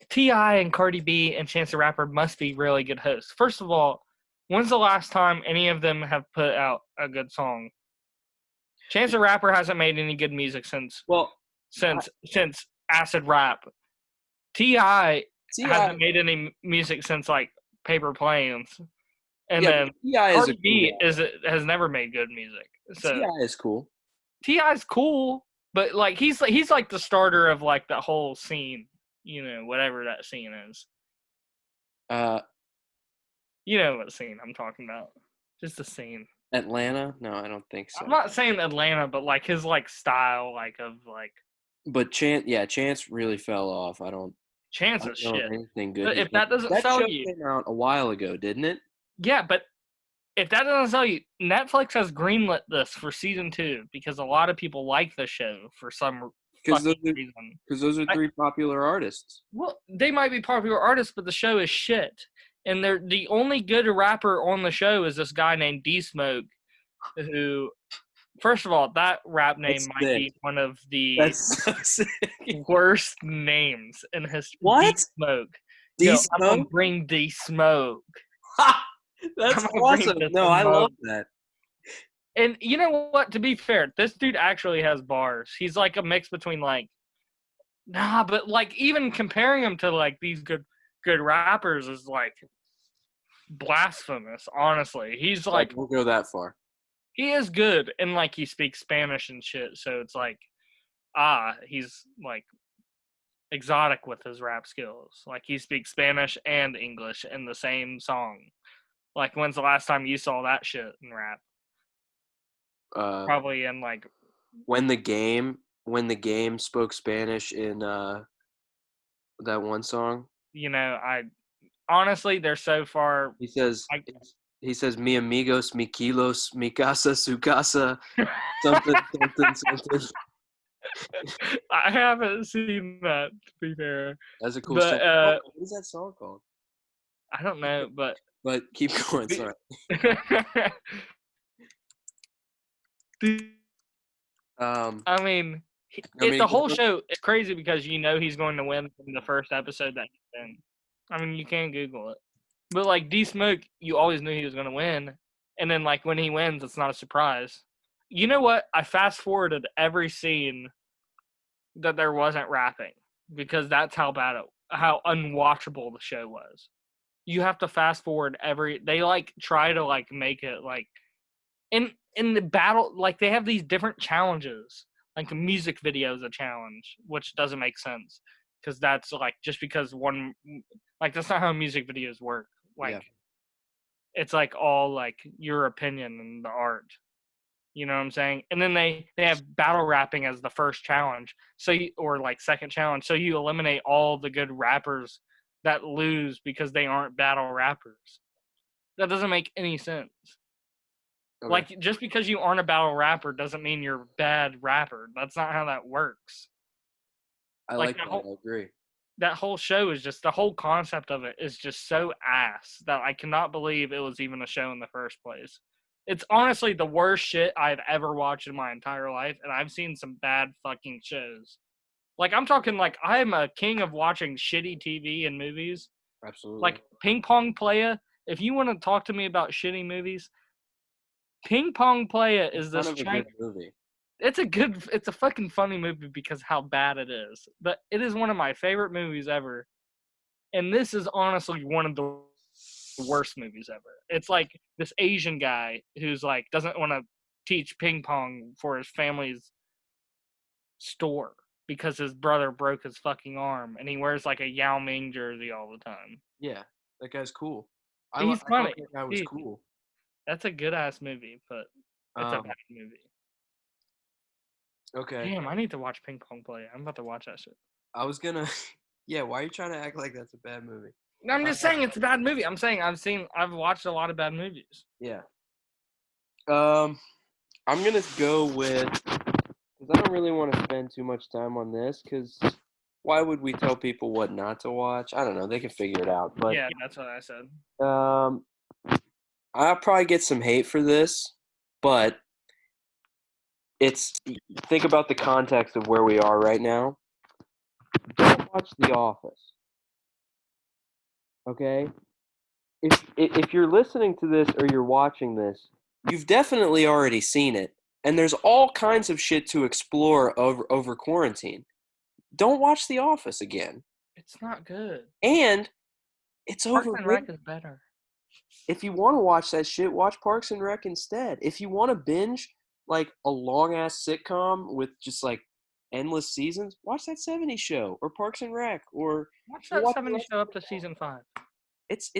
T.I. and Cardi B and Chance the Rapper must be really good hosts. First of all, when's the last time any of them have put out a good song? Chance the Rapper hasn't made any good music since Acid Rap. T.I. hasn't made any music since like Paper Planes. And then Cardi B has never made good music. So T.I. is cool. T.I.'s cool, but like he's like the starter of like the whole scene, whatever that scene is. You know what scene I'm talking about. Just a scene. Atlanta? No, I don't think so. I'm not saying Atlanta, but like his like style, like of like. But Chance really fell off. Chance is shit. Anything good. But if that doesn't sell you, that show came out a while ago, didn't it? Yeah, but if that doesn't sell you, Netflix has greenlit this for season 2 because a lot of people like the show for some reason. Because those are 3 popular artists. Well, they might be popular artists, but the show is shit. And the only good rapper on the show is this guy named D Smoke, who, first of all, that rap name might be one of the worst names in history. What? D Smoke. D Smoke? I'm gonna bring D Smoke. That's awesome. No, I love that. And you know what? To be fair, this dude actually has bars. He's like a mix between but like even comparing him to like these good rappers is like blasphemous. Honestly, he's like we'll go that far. He is good, and like he speaks Spanish and shit. So it's like, he's like exotic with his rap skills. Like he speaks Spanish and English in the same song. Like, when's the last time you saw that shit in rap? Probably in like when the game spoke Spanish in that one song. I honestly, they're so far. He says mi amigos, mi kilos, mi casa, su casa, something. I haven't seen that, to be fair. That's a cool song. What is that song called? I don't know, but keep going. Sorry. I mean, the whole show is crazy because he's going to win from the first episode that he's in. I mean, you can Google it. But, like, D Smoke, you always knew he was going to win. And then, like, when he wins, it's not a surprise. You know what? I fast-forwarded every scene that there wasn't rapping because that's how unwatchable the show was. You have to fast-forward they, like, try to, like, make it, like, in the battle, like, they have these different challenges. Like, a music video is a challenge, which doesn't make sense because that's, like, just because one – like, that's not how music videos work. Like, It's, like, all, like, your opinion and the art. You know what I'm saying? And then they have battle rapping as the first challenge. Or, like, second challenge. So you eliminate all the good rappers that lose because they aren't battle rappers. That doesn't make any sense. Okay. Like, just because you aren't a battle rapper doesn't mean you're a bad rapper. That's not how that works. I like that. I agree. That whole show is just, the whole concept of it is just so ass that I cannot believe it was even a show in the first place. It's honestly the worst shit I've ever watched in my entire life, and I've seen some bad fucking shows. Like, I'm talking, like, I'm a king of watching shitty TV and movies. Absolutely. Like, Ping Pong Playa, if you want to talk to me about shitty movies, Ping Pong Playa is this good movie. It's a fucking funny movie because how bad it is. But it is one of my favorite movies ever. And this is honestly one of the worst movies ever. It's like this Asian guy who's like doesn't want to teach ping pong for his family's store because his brother broke his fucking arm, and he wears like a Yao Ming jersey all the time. Yeah, that guy's cool. He's funny. That guy was cool. That's a good ass movie, but it's a bad movie. Okay. Damn, I need to watch Ping Pong Play. I'm about to watch that shit. I was gonna. Yeah, why are you trying to act like that's a bad movie? I'm just saying it's a bad movie. I'm saying I've watched a lot of bad movies. Yeah. I'm gonna go with, because I don't really want to spend too much time on this, because why would we tell people what not to watch? I don't know. They can figure it out. But yeah, that's what I said. I'll probably get some hate for this, but think about the context of where we are right now. Don't watch The Office. Okay? If you're listening to this or you're watching this, you've definitely already seen it. And there's all kinds of shit to explore over quarantine. Don't watch The Office again. It's not good. And it's Parks overrated. and Rec is better. If you want to watch that shit, watch Parks and Rec instead. If you want to binge like a long ass sitcom with just like endless seasons, watch that 70s show or Parks and Rec or Watch that 70s show up to season 5. It's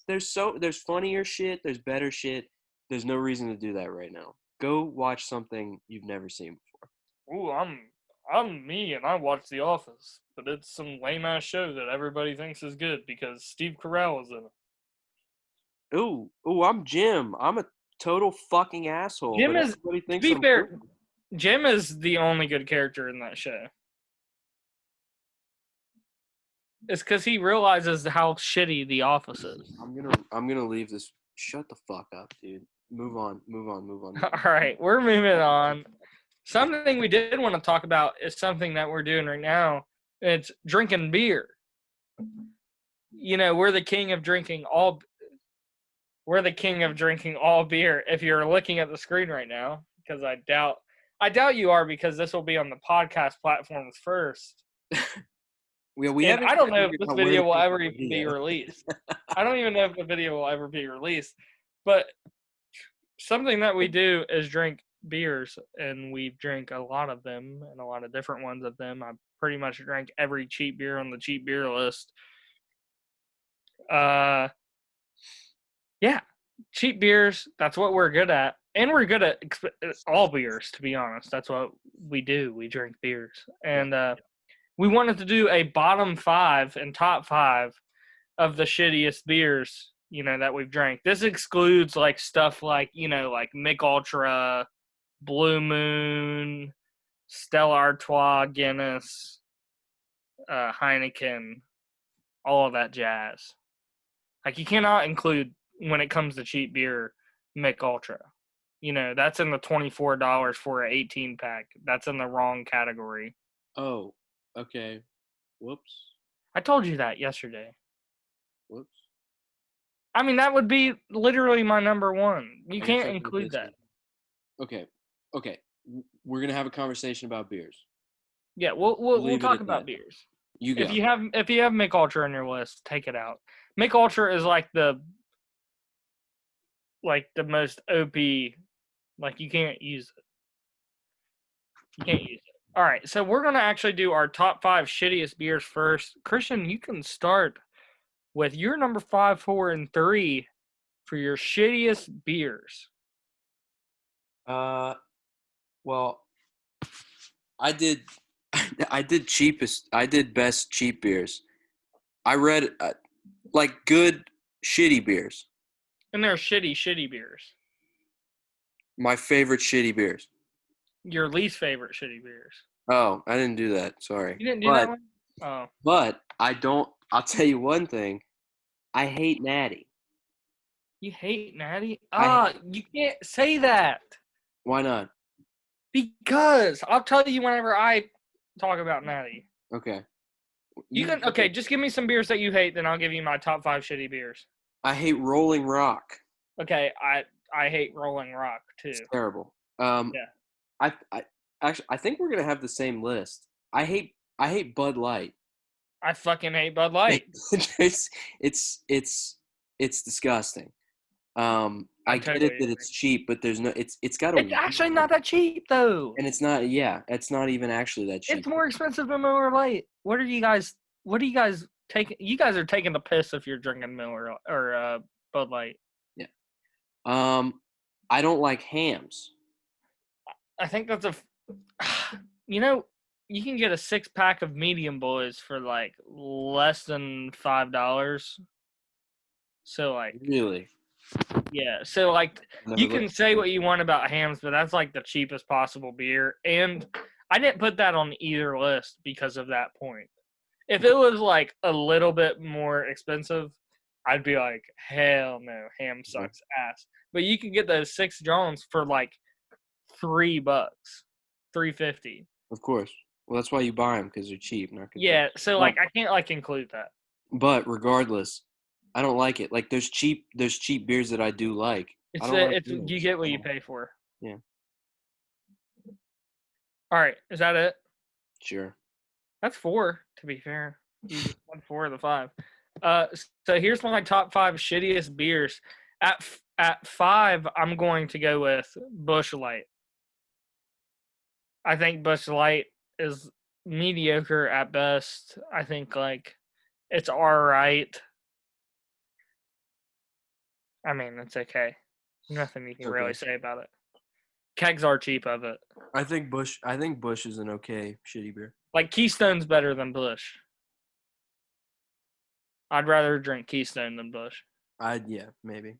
there's funnier shit, there's better shit. There's no reason to do that right now. Go watch something you've never seen before. Ooh, I'm me and I watch The Office, but it's some lame ass show that everybody thinks is good because Steve Carell is in it. Ooh, I'm Jim. I'm a total fucking asshole. Jim but is, everybody to thinks be I'm fair, cool. Jim is the only good character in that show. It's because he realizes how shitty The Office is. I'm gonna leave this. Shut the fuck up, dude. Move on. All right, we're moving on. Something we did want to talk about is something that we're doing right now. It's drinking beer. You know, we're the king of drinking all beer. If you're looking at the screen right now, because I doubt you are, because this will be on the podcast platforms first. I don't know if this video will ever even be released. I don't even know if the video will ever be released. But something that we do is drink beers, and we've drank a lot of them and a lot of different ones of them. I pretty much drank every cheap beer on the cheap beer list. Yeah, cheap beers, that's what we're good at. And we're good at all beers, to be honest. That's what we do. We drink beers. And we wanted to do a bottom 5 and top 5 of the shittiest beers, you know, that we've drank. This excludes like stuff like, you know, like Mich Ultra, Blue Moon, Stella Artois, Guinness, Heineken, all of that jazz. Like, you cannot include, when it comes to cheap beer, Mich Ultra. You know, that's in the $24 for an 18 pack. That's in the wrong category. Oh, okay. Whoops. I told you that yesterday. Whoops. I mean, that would be literally my number one. You can't include that. Okay. We're gonna have a conversation about beers. Yeah, we'll talk about beers. You go. If you have Mich Ultra on your list, take it out. Mich Ultra is like the most OP. Like, you can't use it. You can't use it. All right, so we're gonna actually do our top 5 shittiest beers first. Christian, you can start with your number 5, 4, and 3 for your shittiest beers. Well, I did best cheap beers. I read like good shitty beers. And they're shitty beers. My favorite shitty beers. Your least favorite shitty beers. Oh, I didn't do that. Sorry. You didn't do that one? Oh. But I'll tell you one thing. I hate Natty. You hate Natty? You can't say that. Why not? Because I'll tell you whenever I talk about Natty. Okay. Just give me some beers that you hate, then I'll give you my top 5 shitty beers. I hate Rolling Rock. Okay, I hate Rolling Rock too. It's terrible. Yeah. I think we're gonna have the same list. I hate Bud Light. I fucking hate Bud Light. it's disgusting. I get it that it's cheap, but there's no. It's got a. It's actually not that cheap though. And it's not. Yeah, it's not even actually that cheap. It's more expensive than Miller Lite. What are you guys taking? You guys are taking the piss if you're drinking Miller or Bud Light. Yeah. I don't like Hams. I think that's you know, you can get a 6-pack of medium boys for like less than $5. So like. Really? Yeah. So like, you can say what you want about Hams, but that's like the cheapest possible beer. And I didn't put that on either list because of that point. If it was like a little bit more expensive, I'd be like, hell no, Ham sucks ass. But you can get those 6 Jones for like $3, $3.50. Of course. Well, that's why you buy them, because they're cheap, not because Yeah, so But, like I can't like include that. but regardless, I don't like it. Like there's cheap beers that I do like. I don't like It's you those. get what you pay for. Yeah, All right, is that it? sure. That's 4, to be fair. You just won 4 of the 5. So here's my top 5 shittiest beers. At 5, I'm going to go with Busch Light. I think Busch Light is mediocre at best. I think like it's all right. I mean, it's okay. Nothing you can really Okay. say about it. Kegs are cheap of it. I think Bush is an okay shitty beer. Like Keystone's better than Busch. I'd rather drink Keystone than Busch. Yeah, maybe.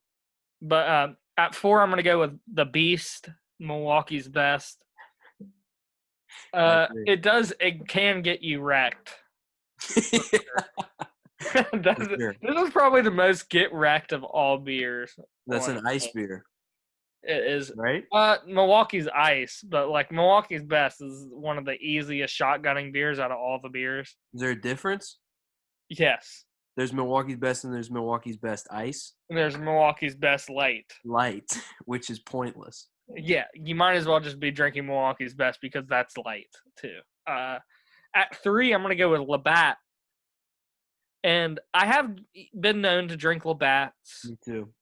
But at 4, I'm gonna go with the Beast, Milwaukee's best. It can get you wrecked. Sure. This is probably the most get wrecked of all beers. That's an ice beer, It is right? Milwaukee's ice, but like Milwaukee's best is one of the easiest shotgunning beers out of all the beers. Is there a difference? Yes. There's Milwaukee's best and there's Milwaukee's best ice. And there's Milwaukee's best light. Light, which is pointless. Yeah, you might as well just be drinking Milwaukee's best because that's light too. At 3, I'm gonna go with Labatt, and I have been known to drink Labatt's. Me too.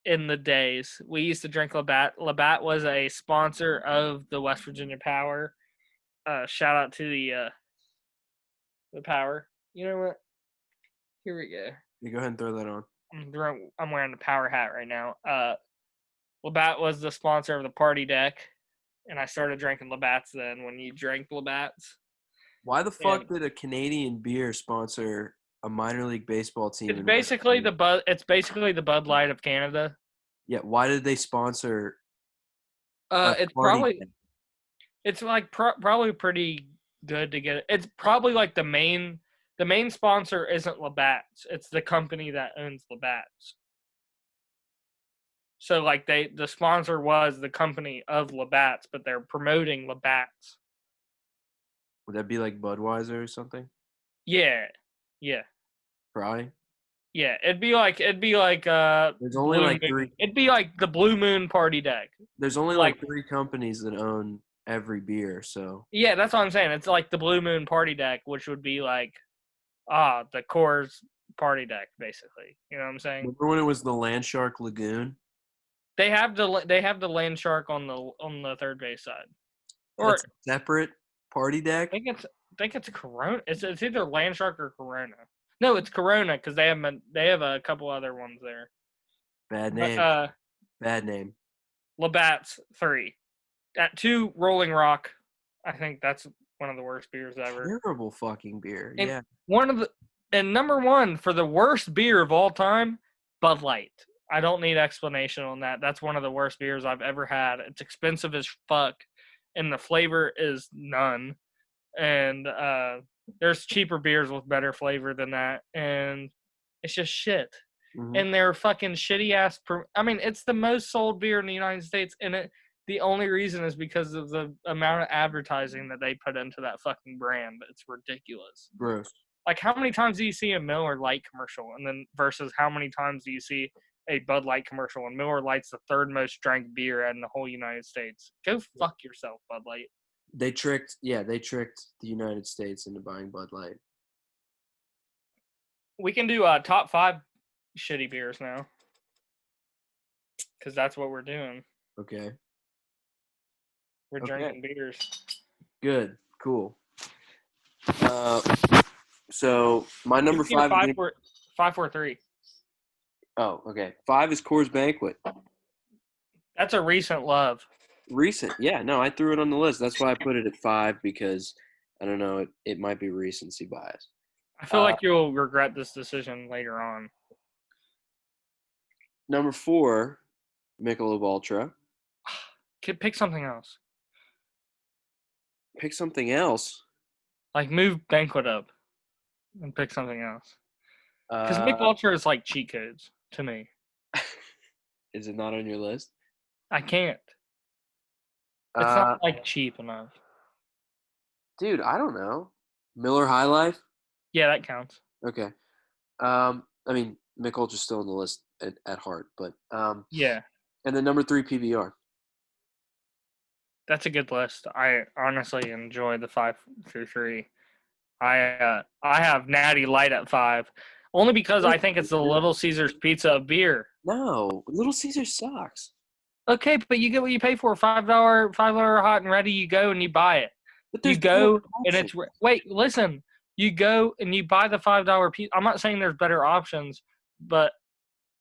In the days we used to drink Labatt. Labatt was a sponsor of the West Virginia Power. Shout out to the Power. You know what? Here we go. You go ahead and throw that on. I'm wearing the Power hat right now. Labatt was the sponsor of the Party Deck, and I started drinking Labatt's then. When you drank Labatt's, Why the fuck did a Canadian beer sponsor a minor league baseball team? it's basically the Bud. It's basically the Bud Light of Canada. Yeah, why did they sponsor? It's probably it's like probably pretty good to get it. It's probably like the main sponsor isn't Labatt's. It's the company that owns Labatt's. So like the sponsor was the company of Labatt's, but they're promoting Labatt's. Would that be like Budweiser or something? Yeah. Probably. Yeah, it'd be like There's only Blue like Moon. 3. It'd be like the Blue Moon Party Deck. There's only like 3 companies that own every beer, so. Yeah, that's what I'm saying. It's like the Blue Moon Party Deck, which would be like the Coors Party Deck, basically. You know what I'm saying? Remember when it was the Landshark Lagoon? They have the Land Shark on the third base side. Or That's a separate party deck? I think it's Corona. It's either Land Shark or Corona. No, it's Corona because they have a couple other ones there. Bad name. Bad name. Labatt's 3. At 2, Rolling Rock. I think that's one of the worst beers ever. Terrible fucking beer. And yeah. And number 1 for the worst beer of all time, Bud Light. I don't need explanation on that. That's one of the worst beers I've ever had. It's expensive as fuck, and the flavor is none. And there's cheaper beers with better flavor than that, and it's just shit. Mm-hmm. And they're fucking shitty ass. I mean, it's the most sold beer in the United States, and the only reason is because of the amount of advertising that they put into that fucking brand. It's ridiculous. Gross. Like, how many times do you see a Miller Lite commercial, and then versus how many times do you see a Bud Light commercial? And Miller Lite's the 3rd most drank beer in the whole United States. Go fuck yourself, Bud Light. They tricked the United States into buying Bud Light. We can do top 5 shitty beers now, because that's what we're doing. Okay. We're drinking beers. Good. Cool. So my number 5. 5, 4, 3. Oh, okay. 5 is Coors Banquet. That's a recent love. Recent, yeah. No, I threw it on the list. That's why I put it at 5 because I don't know. It might be recency bias. I feel like you'll regret this decision later on. Number 4, Michelob Ultra. Pick something else. Pick something else. Like move Banquet up, and pick something else. Because Michelob Ultra is like cheat codes to me. Is it not on your list? I can't. It's not like cheap enough. Dude, I don't know. Miller High Life? Yeah, that counts. Okay. I mean, Mick Ultra's still on the list at heart, but Yeah, and then number 3 PBR. that's a good list. I honestly enjoy the 5 through 3. I have Natty Light at 5, only because I think it's the Little Caesars pizza of beer. No, Little Caesar sucks. Okay, but you get what you pay for. $5 hot and ready. You go and you buy it. But You there's better go and options. wait. Listen, you go and you buy the $5 pizza. I'm not saying there's better options, but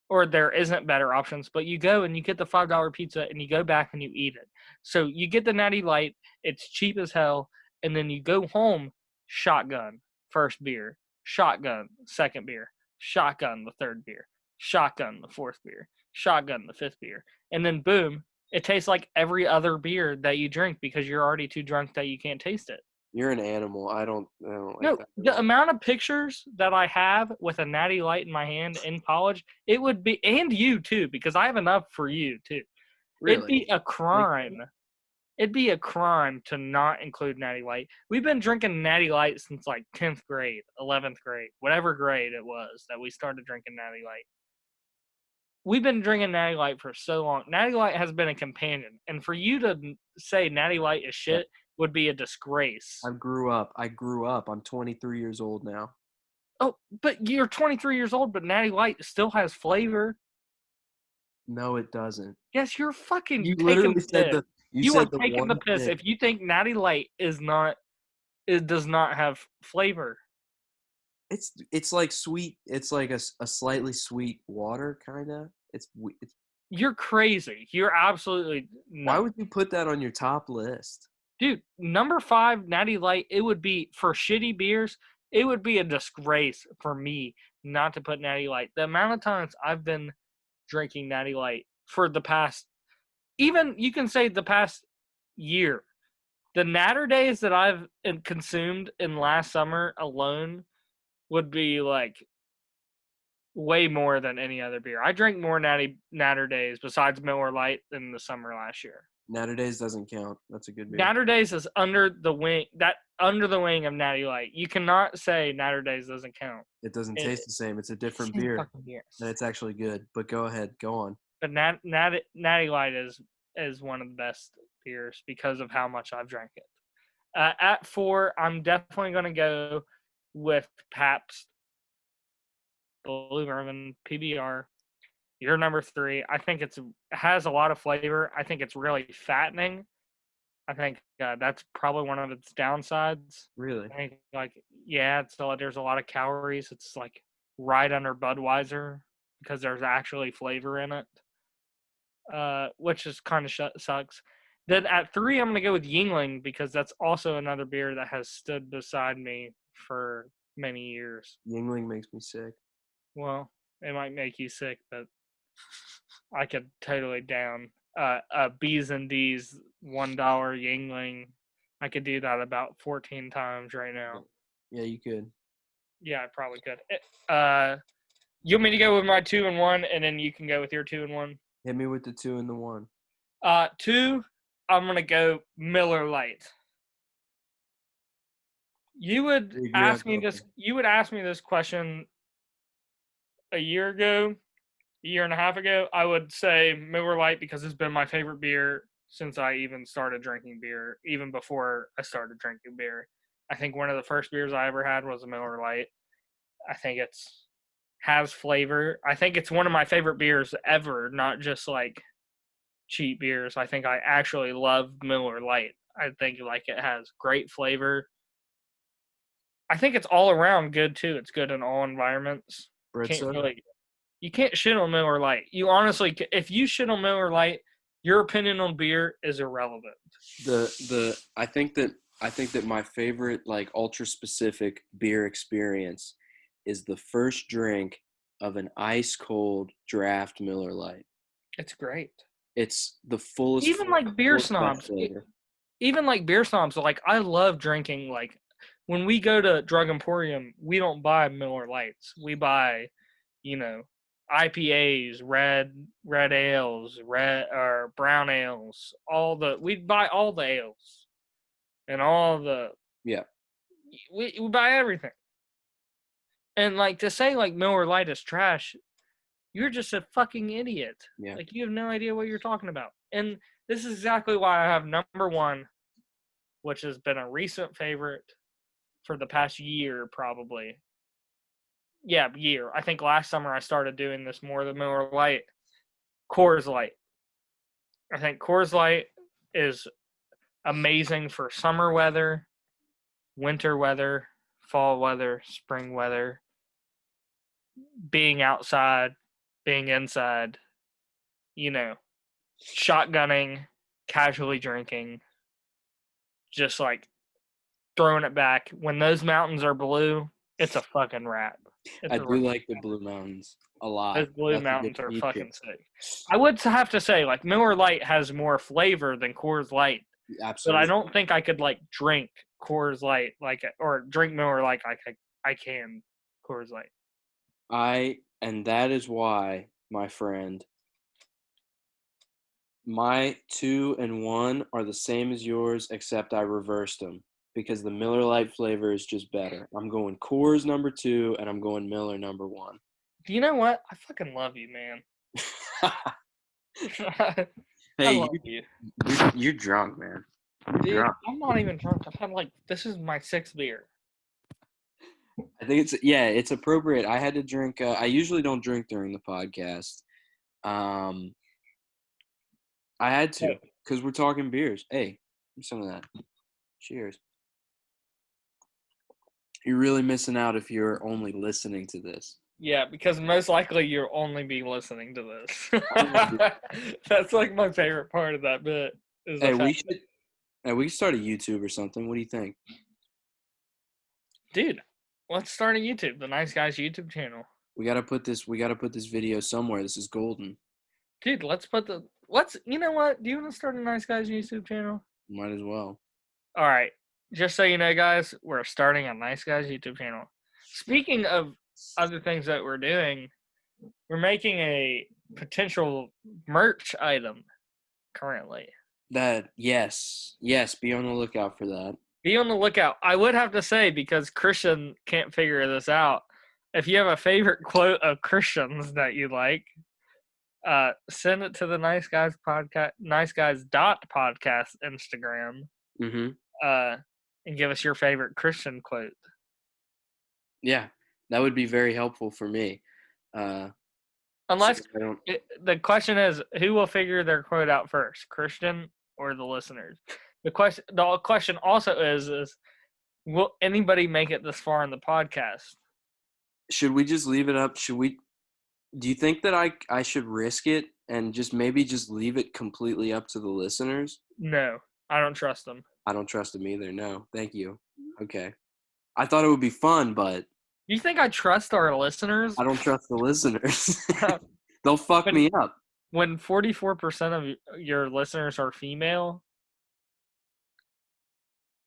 or there isn't better options, but you go and you get the $5 pizza and you go back and you eat it. So you get the Natty Light. It's cheap as hell, and then you go home. Shotgun first beer. Shotgun second beer. Shotgun the third beer. Shotgun the fourth beer. Shotgun the fifth beer, and then boom, it tastes like every other beer that you drink because you're already too drunk that you can't taste it. You're an animal. I don't like No, that at the all. amount of pictures that I have with a Natty Light in my hand in college, it would be, and you too, because I have enough for you too. It'd Really? be a Like, crime. It'd be a crime to not include Natty Light. We've been drinking Natty Light since like 10th grade, 11th grade, whatever grade it was that we started drinking Natty Light. We've been drinking Natty Light for so long. Natty Light has been a companion, and for you to say Natty Light is yeah, shit would be a disgrace. I grew up. I grew up. I'm 23 years old now. Oh, but you're 23 years old, but Natty Light still has flavor. No, it doesn't. Yes, you're fucking You taking literally the said piss. the you You are said the taking the one piss thing. if you think Natty Light is not, it does not have flavor. It's like sweet. It's like a slightly sweet water kind of. It's You're crazy. You're absolutely why nuts. would you put that on your top list? Dude, number 5, Natty Light, it would be, for shitty beers, it would be a disgrace for me not to put Natty Light. The amount of times I've been drinking Natty Light for the past, even you can say the past year, the Natter days that I've consumed in last summer alone would be like way more than any other beer. I drank more Natter days besides Miller Lite than the summer last year. Natter Days doesn't count. That's a good beer. Natter Days is under the wing of Natty Light. You cannot say Natter Days doesn't count. It doesn't taste the same. It's a different Same beer, fucking beer. and it's actually good. But go ahead, go on. But Natty Light is one of the best beers because of how much I've drank it. At 4, I'm definitely going to go with Pabst Blue Ribbon PBR. You're number 3. I think it has a lot of flavor. I think it's really fattening. I think that's probably one of its downsides. Really? I think, like, yeah, there's a lot of calories. It's like right under Budweiser because there's actually flavor in it, which is kind of sucks. Then at 3, I'm gonna go with Yingling because that's also another beer that has stood beside me for many years. Yingling makes me sick. Well, it might make you sick, but I could totally down B's and D's $1 Yingling. I could do that about 14 times right now. Yeah, you could. Yeah, I probably could. You want me to go with my 2 and 1, and then you can go with your 2 and 1? Hit me with the 2 and the 1. 2, I'm gonna go Miller Lite. You would ask me this. You would ask me this question a year ago, a year and a half ago. I would say Miller Lite because it's been my favorite beer since I even started drinking beer. Even before I started drinking beer, I think one of the first beers I ever had was a Miller Lite. I think it's has flavor. I think it's one of my favorite beers ever, not just like cheap beers. I think I actually love Miller Lite. I think like it has great flavor. I think it's all around good too. It's good in all environments. Britza? You can't shit on Miller Lite. You honestly, if you shit on Miller Lite, your opinion on beer is irrelevant. I think that my favorite like ultra specific beer experience is the first drink of an ice cold draft Miller Lite. It's great. It's the fullest. Even like beer snobs, even like beer snobs, like I love drinking. Like when we go to Drug Emporium, we don't buy Miller Lights. We buy, you know, IPAs, red ales, red or brown ales. We buy all the ales and all the Yeah. We buy everything. And, like, to say, like, Miller Lite is trash, you're just a fucking idiot. Yeah. Like, you have no idea what you're talking about. And this is exactly why I have number one, which has been a recent favorite for the past year, probably. Yeah, year. I think last summer I started doing this more than Miller Lite. Coors Light. I think Coors Light is amazing for summer weather, winter weather, fall weather, spring weather, being outside, being inside, shotgunning, casually drinking, just like throwing it back. When those mountains are blue, it's a fucking wrap. I do like the Blue Mountains a lot. Those blue That's a good mountains are feature. fucking sick. I would have to say, like, Miller Lite has more flavor than Coors Light. Absolutely. But I don't think I could, like, drink Coors Light or drink Miller Lite like I can Coors Light. And that is why, my friend, my 2 and 1 are the same as yours, except I reversed them because the Miller Lite flavor is just better. I'm going Coors number 2, and I'm going Miller number 1. Do you know what? I fucking love you, man. I Hey, love you. you're drunk, man. Dude, Drunk. I'm not even drunk. I've had, like, this is my 6th beer. I think it's appropriate. I had to drink. I usually don't drink during the podcast. I had to because we're talking beers. Hey, some of that. Cheers. You're really missing out if you're only listening to this. Yeah, because most likely you'll only be listening to this. That's like my favorite part of that bit. Hey, we should start a YouTube or something. What do you think? Dude, let's start a YouTube, the Nice Guys YouTube channel. We gotta put this video somewhere. This is golden. Dude, you know what? Do you want to start a Nice Guys YouTube channel? Might as well. All right. Just so you know, guys, we're starting a Nice Guys YouTube channel. Speaking of other things that we're doing, we're making a potential merch item currently. Yes, be on the lookout for that. Be on the lookout. I would have to say, because Christian can't figure this out, if you have a favorite quote of Christian's that you like, send it to the Nice Guys podcast, niceguys.podcast Instagram, and give us your favorite Christian quote. Yeah, that would be very helpful for me. Unless the question is, who will figure their quote out first, Christian or the listeners? The question also is will anybody make it this far in the podcast? Should we just leave it up? Do you think that I should risk it and just leave it completely up to the listeners? No, I don't trust them. I don't trust them either. No, thank you. Okay. I thought it would be fun, but you think I trust our listeners? I don't trust the listeners. They'll fuck me up. When 44% of your listeners are female,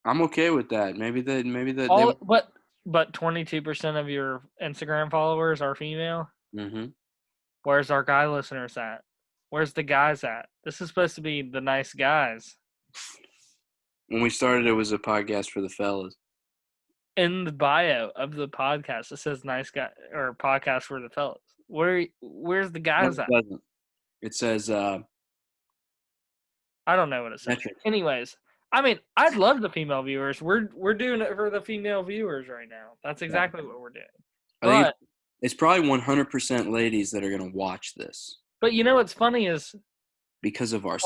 I'm okay with that. Maybe but 22% of your Instagram followers are female. Mm-hmm. Where's our guy listeners at? Where's the guys at? This is supposed to be the nice guys. When we started, it was a podcast for the fellas. In the bio of the podcast, it says "nice guy" or "podcast for the fellas." Where's the guys at? It says. I don't know what it says. Anyways, I mean, I'd love the female viewers. We're doing it for the female viewers right now. That's exactly what we're doing. I think it's probably 100% ladies that are gonna watch this. But you know what's funny is because of our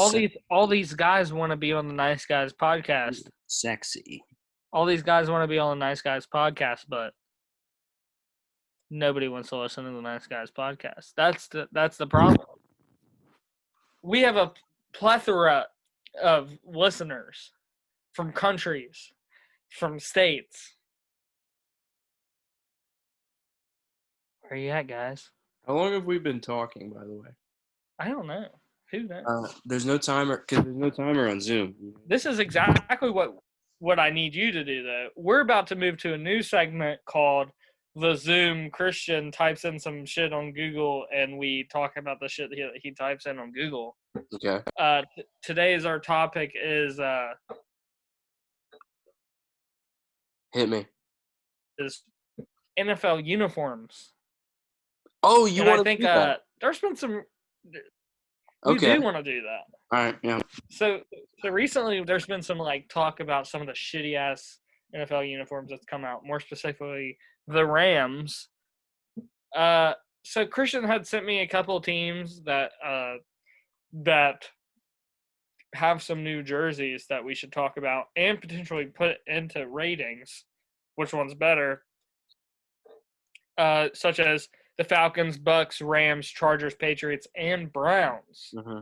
all these guys want to be on the Nice Guys podcast. Sexy. All these guys want to be on the Nice Guys podcast, but nobody wants to listen to the Nice Guys podcast. That's the problem. We have a plethora of listeners from countries, from states. Where are you at, guys? How long have we been talking, by the way? I don't know. Who knows? There's no timer because there's no timer on Zoom. This is exactly what I need you to do, though. We're about to move to a new segment called The Zoom. Christian types in some shit on Google, and we talk about the shit he types in on Google. Okay. Today's our topic is Hit me. Is NFL uniforms. Oh, you And I want to think do that? there's been some. We Okay. do want to do that. All right. Yeah. So recently, there's been some like talk about some of the shitty ass NFL uniforms that's come out. More specifically, the Rams. So Christian had sent me a couple teams that have some new jerseys that we should talk about and potentially put into ratings. Which one's better? Such as the Falcons, Bucks, Rams, Chargers, Patriots, and Browns. Mm-hmm.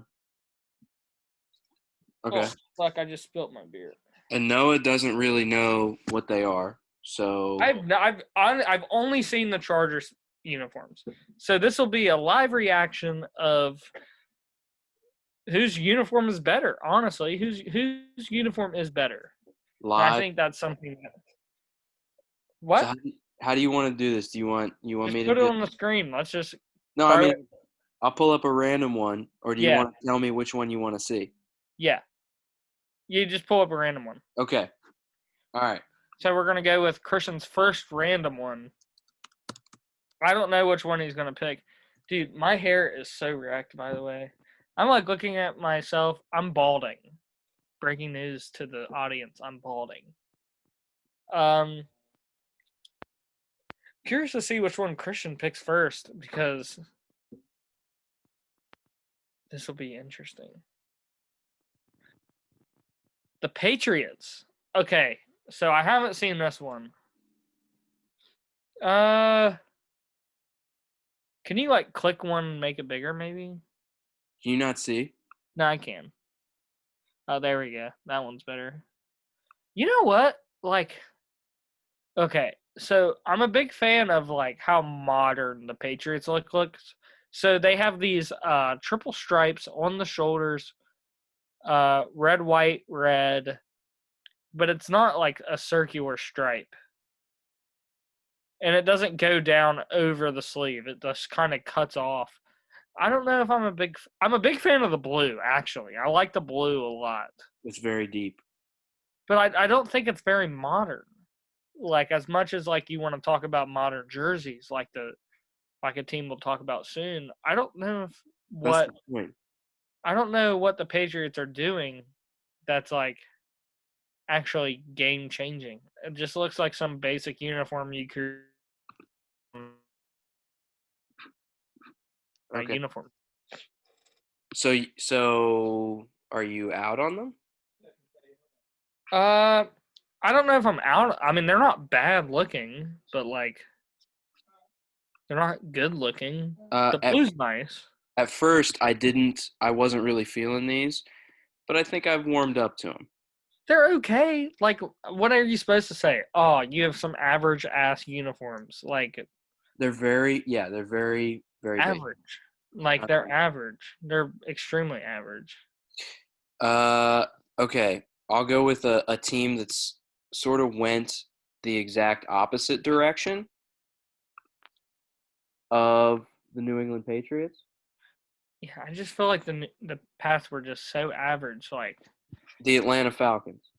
Okay. Oh, fuck, I just spilt my beer. And Noah doesn't really know what they are, so I've only seen the Chargers uniforms, so this will be a live reaction of whose uniform is better. Honestly, whose uniform is better? live. I think that's something. What? So how do you want to do this? Do you want just me put to it on the screen? Let's just. No, I mean, I'll pull up a random one, or do you Yeah. want to tell me which one you want to see? Yeah. You just pull up a random one. Okay. All right. So we're going to go with Christian's first random one. I don't know which one he's going to pick. Dude, my hair is so wrecked, by the way. I'm like looking at myself. I'm balding. Breaking news to the audience. I'm balding. Curious to see which one Christian picks first because this will be interesting. The Patriots. Okay, so I haven't seen this one. Can you like click one and make it bigger maybe? Can you not see? No, I can. Oh, there we go. That one's better. You know what? Like, okay, so I'm a big fan of like how modern the Patriots looks. So they have these triple stripes on the shoulders, red, white, red, but it's not like a circular stripe. And it doesn't go down over the sleeve. It just kind of cuts off. I don't know if I'm a big fan of the blue, actually. I like the blue a lot. It's very deep. But I don't think it's very modern. Like as much as like you want to talk about modern jerseys, like a team we'll talk about soon. I don't know That's the point. I don't know what the Patriots are doing that's like actually game changing. It just looks like some basic uniform you could uniform. So are you out on them? I don't know if I'm out. I mean, they're not bad looking, but like they're not good looking. The blue's nice. At first, I wasn't really feeling these, but I think I've warmed up to them. They're okay. Like, what are you supposed to say? Oh, you have some average ass uniforms. Like, they're very, very average. big. Like, they're average. They're extremely average. Okay. I'll go with a team that's sort of went the exact opposite direction of the New England Patriots. Yeah, I just feel like the past were just so average. Like the Atlanta Falcons.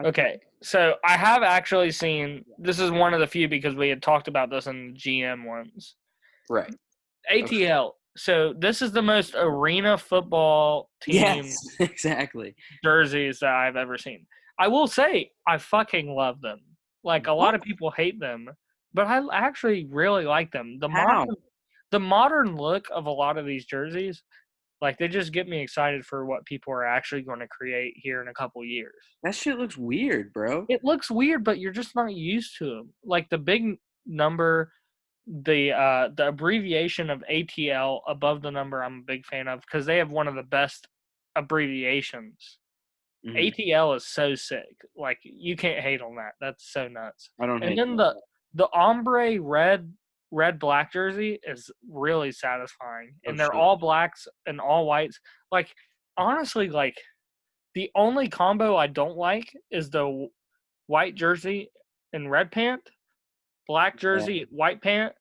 Okay, so I have actually seen. This is one of the few because we had talked about this in the GM ones. Right. ATL. Okay. So this is the most arena football team. Yes, exactly. Jerseys that I've ever seen. I will say I fucking love them. Like a lot of people hate them, but I actually really like them. The modern look of a lot of these jerseys, like they just get me excited for what people are actually going to create here in a couple years. That shit looks weird, bro. It looks weird, but you're just not used to them. Like the big number, the abbreviation of ATL above the number, I'm a big fan of because they have one of the best abbreviations. Mm-hmm. ATL is so sick. Like you can't hate on that. That's so nuts. I don't. And then the ombre red black jersey is really satisfying, and they're all blacks and all whites. Like honestly, like the only combo I don't like is the white jersey and red pant, black jersey white pant,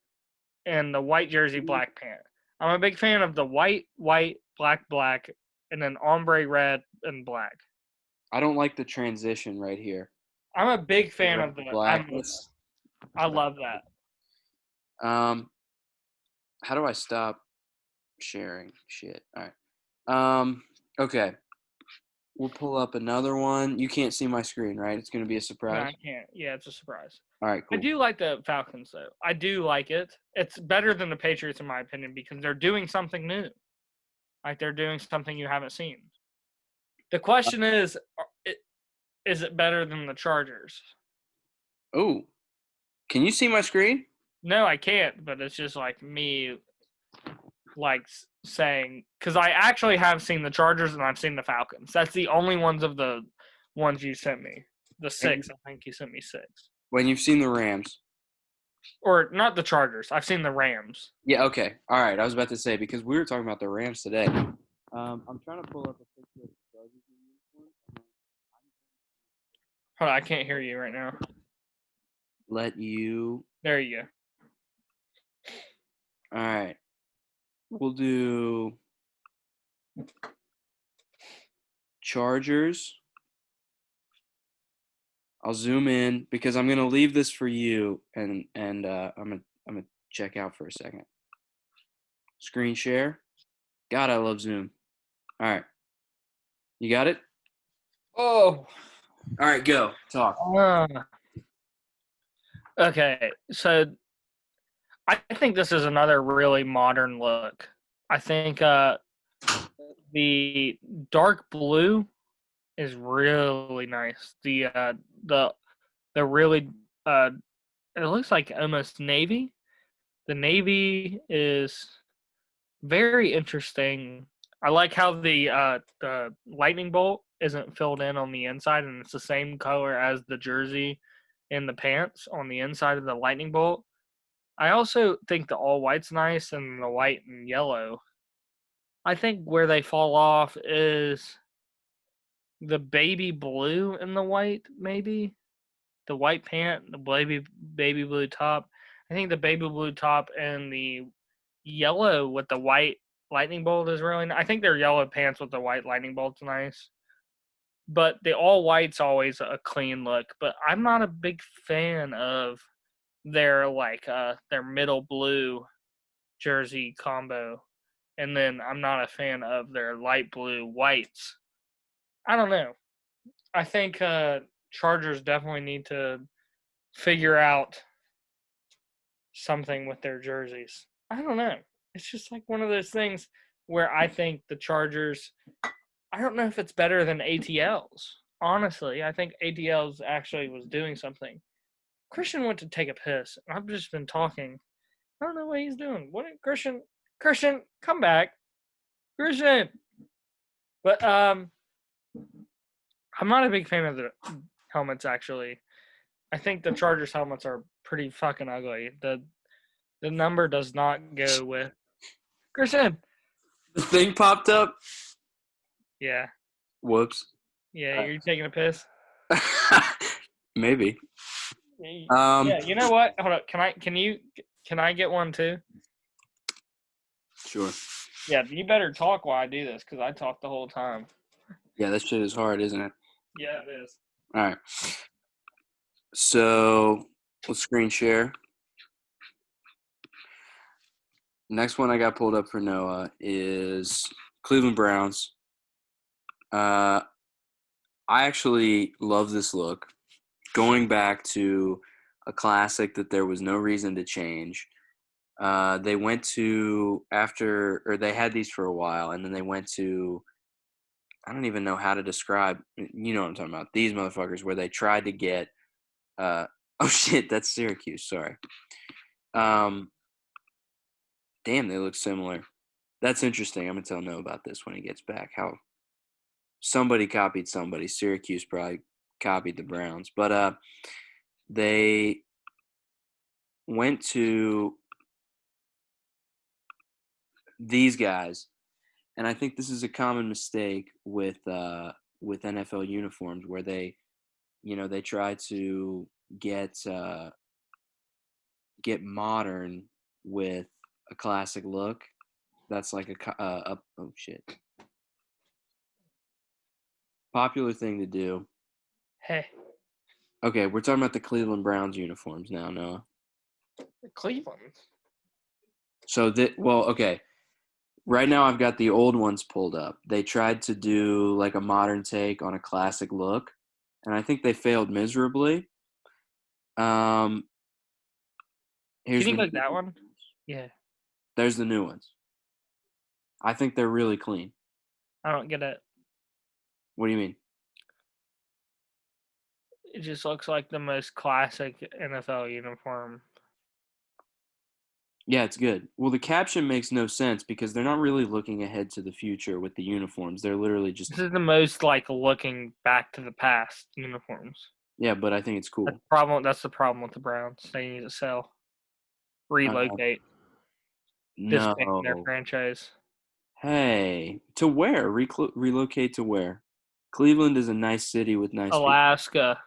and the white jersey black pant. I'm a big fan of the white black, and then ombre red and black. I don't like the transition right here. I'm a big fan of the. blackness. I love that. How do I stop sharing shit? All right. Okay. We'll pull up another one. You can't see my screen, right? It's going to be a No, surprise. I can't. Yeah, it's a surprise. All right, cool. I do like the Falcons, though. I do like it. It's better than the Patriots, in my opinion, because they're doing something new. Like, they're doing something you haven't seen. The question is it better than the Chargers? Oh, can you see my screen? No, I can't, but it's just like me, like, saying, because I actually have seen the Chargers and I've seen the Falcons. That's the only ones of the ones you sent me. The 6, I think you sent me 6. When you've seen the Rams. Or not the Chargers. I've seen the Rams. Yeah, okay. All right. I was about to say, because we were talking about the Rams today. I'm trying to pull up a picture of the Chargers uniform. Hold on, I can't hear you right now. Let you. There you go. All right. We'll do Chargers. I'll zoom in because I'm gonna leave this for you, and I'm gonna check out for a second. Screen share. God, I love Zoom. All right, you got it. Oh. All right, go talk. Okay, so I think this is another really modern look. I think the dark blue is really nice. The really it looks like almost navy. The navy is very interesting. I like how the lightning bolt isn't filled in on the inside, and it's the same color as the jersey and the pants on the inside of the lightning bolt. I also think the all white's nice and the white and yellow. I think where they fall off is the baby blue and the white, maybe. The white pant, the baby blue top. I think the baby blue top and the yellow with the white lightning bolt is really nice. I think their yellow pants with the white lightning bolt's nice. But the all white's always a clean look. But I'm not a big fan of their their middle blue jersey combo. And then I'm not a fan of their light blue whites. I don't know. I think Chargers definitely need to figure out something with their jerseys. I don't know. It's just like one of those things where I think the Chargers, I don't know if it's better than ATL's. Honestly, I think ATL's actually was doing something. Christian went to take a piss. I've just been talking. I don't know what he's doing. What Christian, come back. Christian. But I'm not a big fan of the helmets actually. I think the Chargers helmets are pretty fucking ugly. The number does not go with Christian. The thing popped up. Yeah. Whoops. Yeah, you're taking a piss. Maybe. Yeah, you know what? Hold up. Can I get one too? Sure. Yeah, you better talk while I do this because I talk the whole time. Yeah, that shit is hard, isn't it? Yeah, it is. All right. So let's screen share. Next one I got pulled up for Noah is Cleveland Browns. I actually love this look. Going back to a classic that there was no reason to change. They went to they had these for a while, and then they went to, I don't even know how to describe, you know what I'm talking about, these motherfuckers where they tried to get, oh shit, that's Syracuse, sorry. Damn, they look similar. That's interesting. I'm going to tell Noah about this when he gets back, how somebody copied somebody. Syracuse probably copied the Browns. But they went to these guys, and I think this is a common mistake with NFL uniforms where they try to get modern with a classic look. That's like oh shit. Popular thing to do. Hey. Okay, we're talking about the Cleveland Browns uniforms now, Noah. Cleveland. So okay. Right now I've got the old ones pulled up. They tried to do like a modern take on a classic look, and I think they failed miserably. Here's Can you the click that one? Yeah. There's the new ones. I think they're really clean. I don't get it. What do you mean? It just looks like the most classic NFL uniform. Yeah, it's good. Well, the caption makes no sense because they're not really looking ahead to the future with the uniforms. They're literally just This is the most like looking back to the past uniforms. yeah, but I think it's cool. That's the problem with the Browns. They need to sell, relocate, disband their No. franchise. Hey, to where? Relocate to where? Cleveland is a nice city with nice people. Alaska.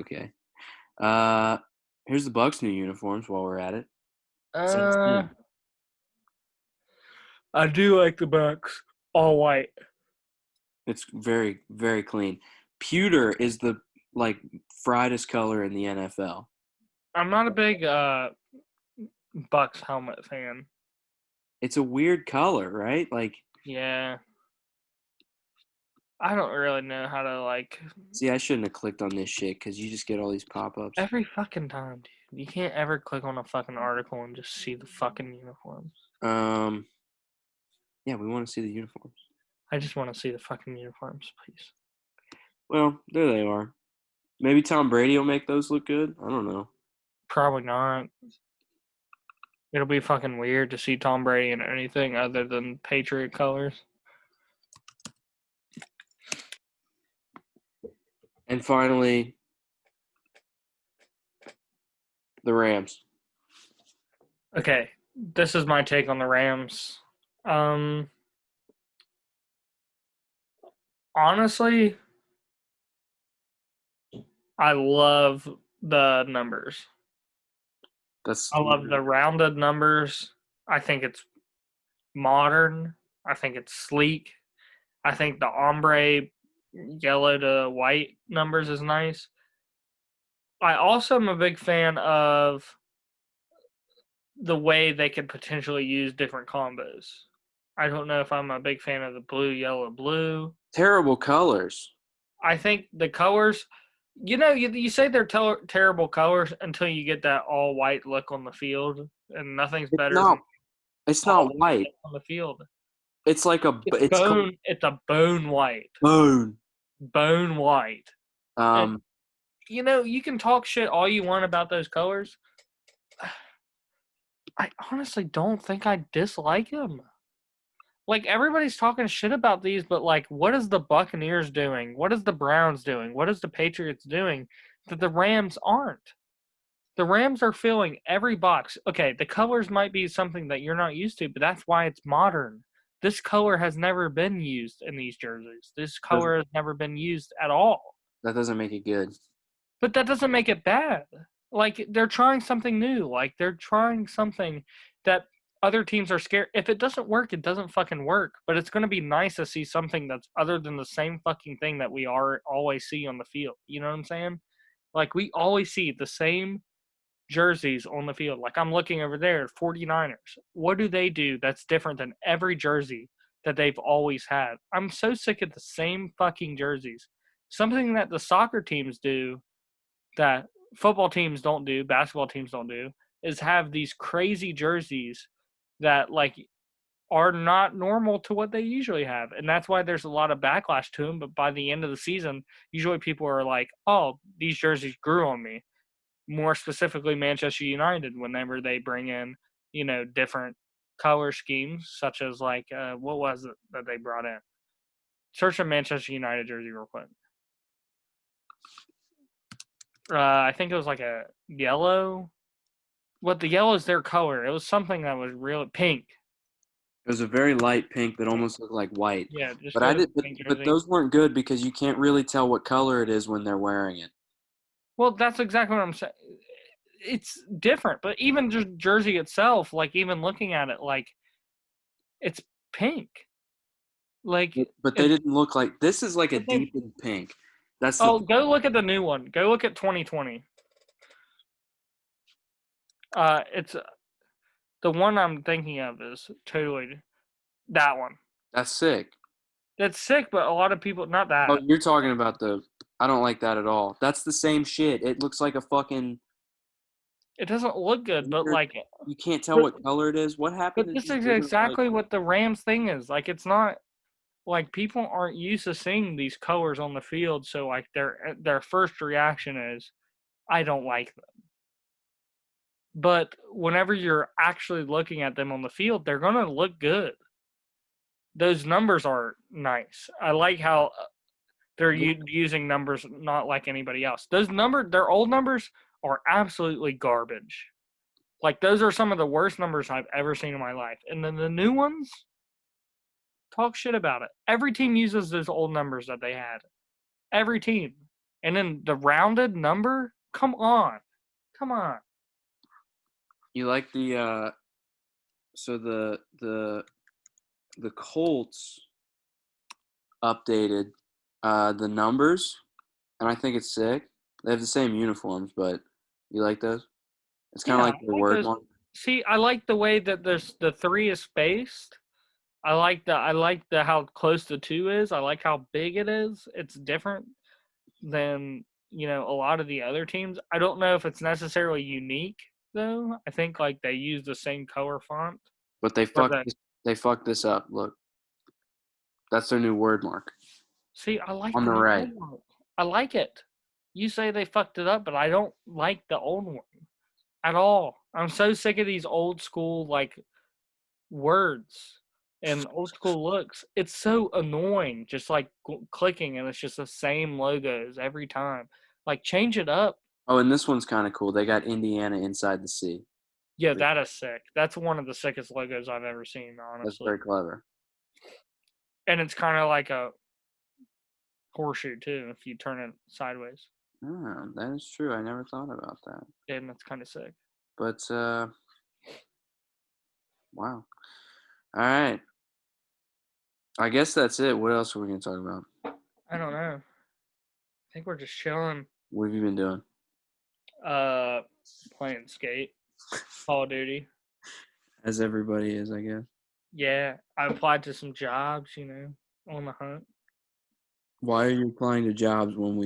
Okay. Here's the Bucks' new uniforms while we're at it. I do like the Bucks. All white. It's very, very clean. Pewter is the like brightest color in the NFL. I'm not a big Bucks helmet fan. It's a weird color, right? Like, yeah. I don't really know how to like. See, I shouldn't have clicked on this shit because you just get all these pop-ups. Every fucking time, dude. You can't ever click on a fucking article and just see the fucking uniforms. Yeah, we want to see the uniforms. I just want to see the fucking uniforms, please. Well, there they are. Maybe Tom Brady will make those look good. I don't know. Probably not. It'll be fucking weird to see Tom Brady in anything other than Patriot colors. And finally, the Rams. Okay, this is my take on the Rams. Honestly, I love the numbers. I love the rounded numbers. I think it's modern. I think it's sleek. I think the ombre yellow to white numbers is nice. I also am a big fan of the way they could potentially use different combos. I don't know if I'm a big fan of the blue, yellow, blue. Terrible colors. I think the colors, you say they're terrible colors until you get that all white look on the field, and nothing's better than it's not white on the field. It's like it's a bone white. Bone white. And, you can talk shit all you want about those colors. I honestly don't think I dislike them. Like, everybody's talking shit about these, but, like, what is the Buccaneers doing? What is the Browns doing? What is the Patriots doing that the Rams aren't? The Rams are filling every box. Okay, the colors might be something that you're not used to, but that's why it's modern. This color has never been used in these jerseys. This color has never been used at all. That doesn't make it good. But that doesn't make it bad. Like, they're trying something new. Like, they're trying something that other teams are scared. If it doesn't work, it doesn't fucking work. But it's going to be nice to see something that's other than the same fucking thing that we always see on the field. You know what I'm saying? Like, we always see the same jerseys on the field. Like, I'm looking over there, 49ers. What do they do that's different than every jersey that they've always had? I'm so sick of the same fucking jerseys. Something that the soccer teams do that football teams don't do, basketball teams don't do, is have these crazy jerseys that, like, are not normal to what they usually have. And that's why there's a lot of backlash to them. But by the end of the season, usually people are like, oh, these jerseys grew on me. More specifically, Manchester United, whenever they bring in, different color schemes, such as, like, what was it that they brought in? Search a Manchester United jersey real quick. I think it was like a yellow. The yellow is their color. It was something that was really pink. It was a very light pink that almost looked like white. Yeah, but those weren't good because you can't really tell what color it is when they're wearing it. Well, that's exactly what I'm saying. It's different, but even just jersey itself, like, even looking at it, like, it's pink. Like, but they didn't look like this is like a deepened pink. That's Oh, go look at the new one. Go look at 2020. It's the one I'm thinking of is totally that one. that's sick. That's sick, but a lot of people not that. Oh, you're talking about I don't like that at all. That's the same shit. It looks like a fucking. It doesn't look good, but like You can't tell what color it is. What happened? But this is exactly what the Rams thing is. Like, it's not like people aren't used to seeing these colors on the field, so like their first reaction is, I don't like them. But whenever you're actually looking at them on the field, they're gonna look good. Those numbers are nice. I like how they're using numbers not like anybody else. Those their old numbers are absolutely garbage. Like, those are some of the worst numbers I've ever seen in my life. And then the new ones, talk shit about it. Every team uses those old numbers that they had. Every team. And then the rounded number, come on. Come on. You like the so the Colts updated the numbers, and I think it's sick. They have the same uniforms, but you like those? It's kind of like the word mark. See, I like the way that the 3 is spaced. I like the how close the 2 is. I like how big it is. It's different than, a lot of the other teams. I don't know if it's necessarily unique though. I think like they use the same color font. But they fucked this up. Look. That's their new word mark. See, I like on the right. I like it. You say they fucked it up, but I don't like the old one at all. I'm so sick of these old school like words and old school looks. It's so annoying, just like clicking, and it's just the same logos every time. Like, change it up. Oh, and this one's kind of cool. They got Indiana inside the C. Yeah, that is sick. That's one of the sickest logos I've ever seen, honestly. That's very clever. And it's kind of like a horseshoe too, if you turn it sideways. Oh, that is true. I never thought about that. And that's kind of sick. But wow. All right. I guess that's it. What else are we gonna talk about? I don't know. I think we're just chilling. What have you been doing? Playing skate, Call of Duty. As everybody is, I guess. Yeah, I applied to some jobs, on the hunt. Why are you applying to jobs when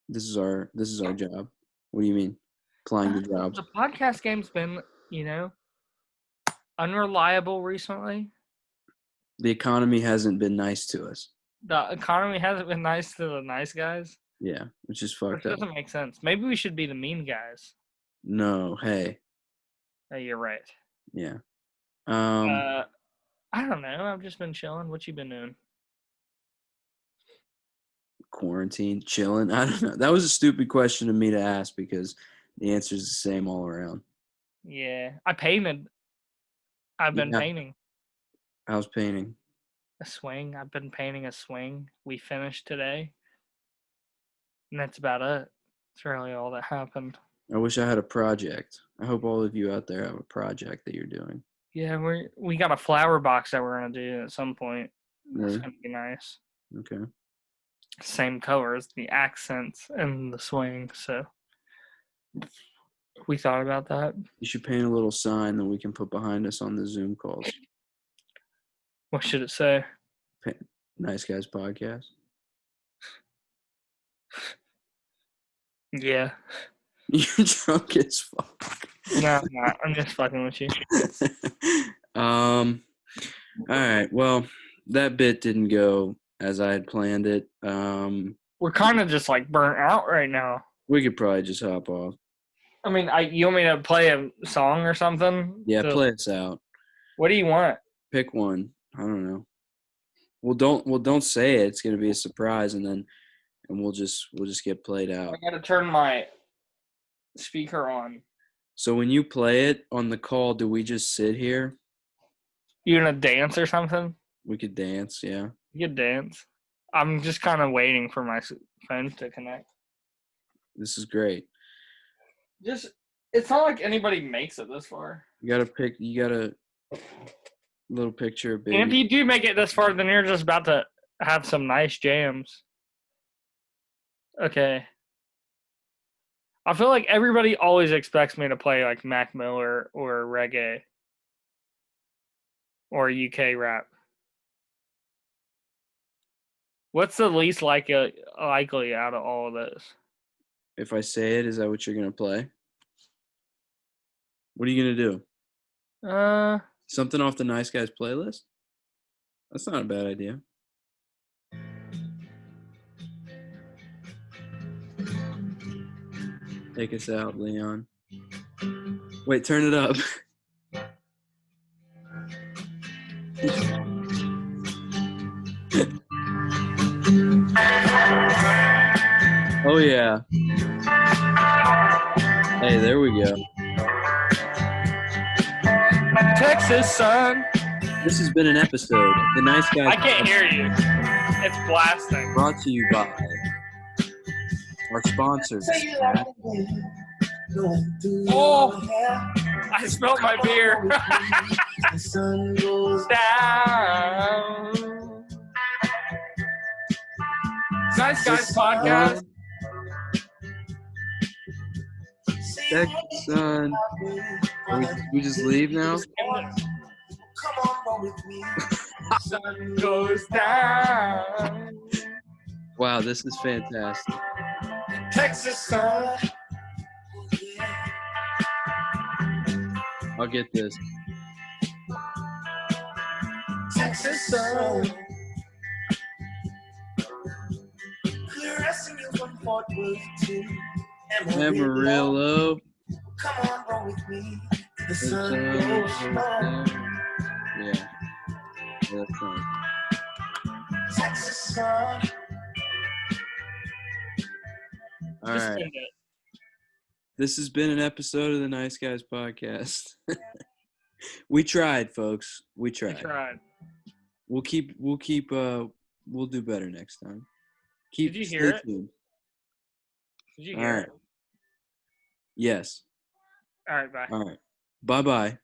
this is our job? What do you mean? Applying to jobs? The podcast game's been, unreliable recently. The economy hasn't been nice to us. The economy hasn't been nice to the nice guys. Yeah, which is fucked up. Doesn't make sense. Maybe we should be the mean guys. No, hey. Oh, you're right. Yeah. I don't know. I've just been chilling. What you been doing? Quarantine, chilling. I don't know. That was a stupid question to me to ask because the answer is the same all around. Yeah, I painted. I've been painting. How's painting? A swing. I've been painting a swing. We finished today. And that's about it. That's really all that happened. I wish I had a project. I hope all of you out there have a project that you're doing. Yeah, we got a flower box that we're gonna do at some point. Really? It's gonna be nice. Okay. Same colors, the accents, and the swing. So we thought about that. You should paint a little sign that we can put behind us on the Zoom calls. What should it say? Nice Guys Podcast. Yeah. You're drunk as fuck. No, I'm not. I'm just fucking with you. All right. Well, that bit didn't go as I had planned it. We're kind of just like burnt out right now. We could probably just hop off. I mean, you want me to play a song or something? Yeah, play us out. What do you want? Pick one. I don't know. Well, don't say it. It's gonna be a surprise, and we'll just get played out. I gotta turn my speaker on. So when you play it on the call, do we just sit here? You gonna dance or something? We could dance, yeah. You could dance. I'm just kind of waiting for my phone to connect. This is great. It's not like anybody makes it this far. You got a little picture of baby. And if you do make it this far, then you're just about to have some nice jams. Okay. I feel like everybody always expects me to play like Mac Miller or reggae or UK rap. What's the least likely out of all of those? If I say it, is that what you're gonna play? What are you gonna do? Something off the Nice Guys playlist? That's not a bad idea. Take us out, Leon. Wait, turn it up. Oh, yeah. Hey, there we go. Texas sun. This has been an episode of The Nice Guys. I can't hear you. It's blasting. Brought to you by our sponsors. Oh, I spilled my beer. The sun goes down. Nice Guys podcast. Texas sun. We just leave now? Come on, roll with me. Sun goes down. Wow, this is fantastic. Texas sun. I'll get this. Texas sun. Amarillo. Come on, roll with me. The sun goes goes down. down. Yeah. That's fine. Texas sun. All right. This has been an episode of the Nice Guys podcast. We tried, folks. We tried. We'll do better next time. Did you hear it? Tuned. Did you hear it? Yes. All right, bye. All right. Bye-bye.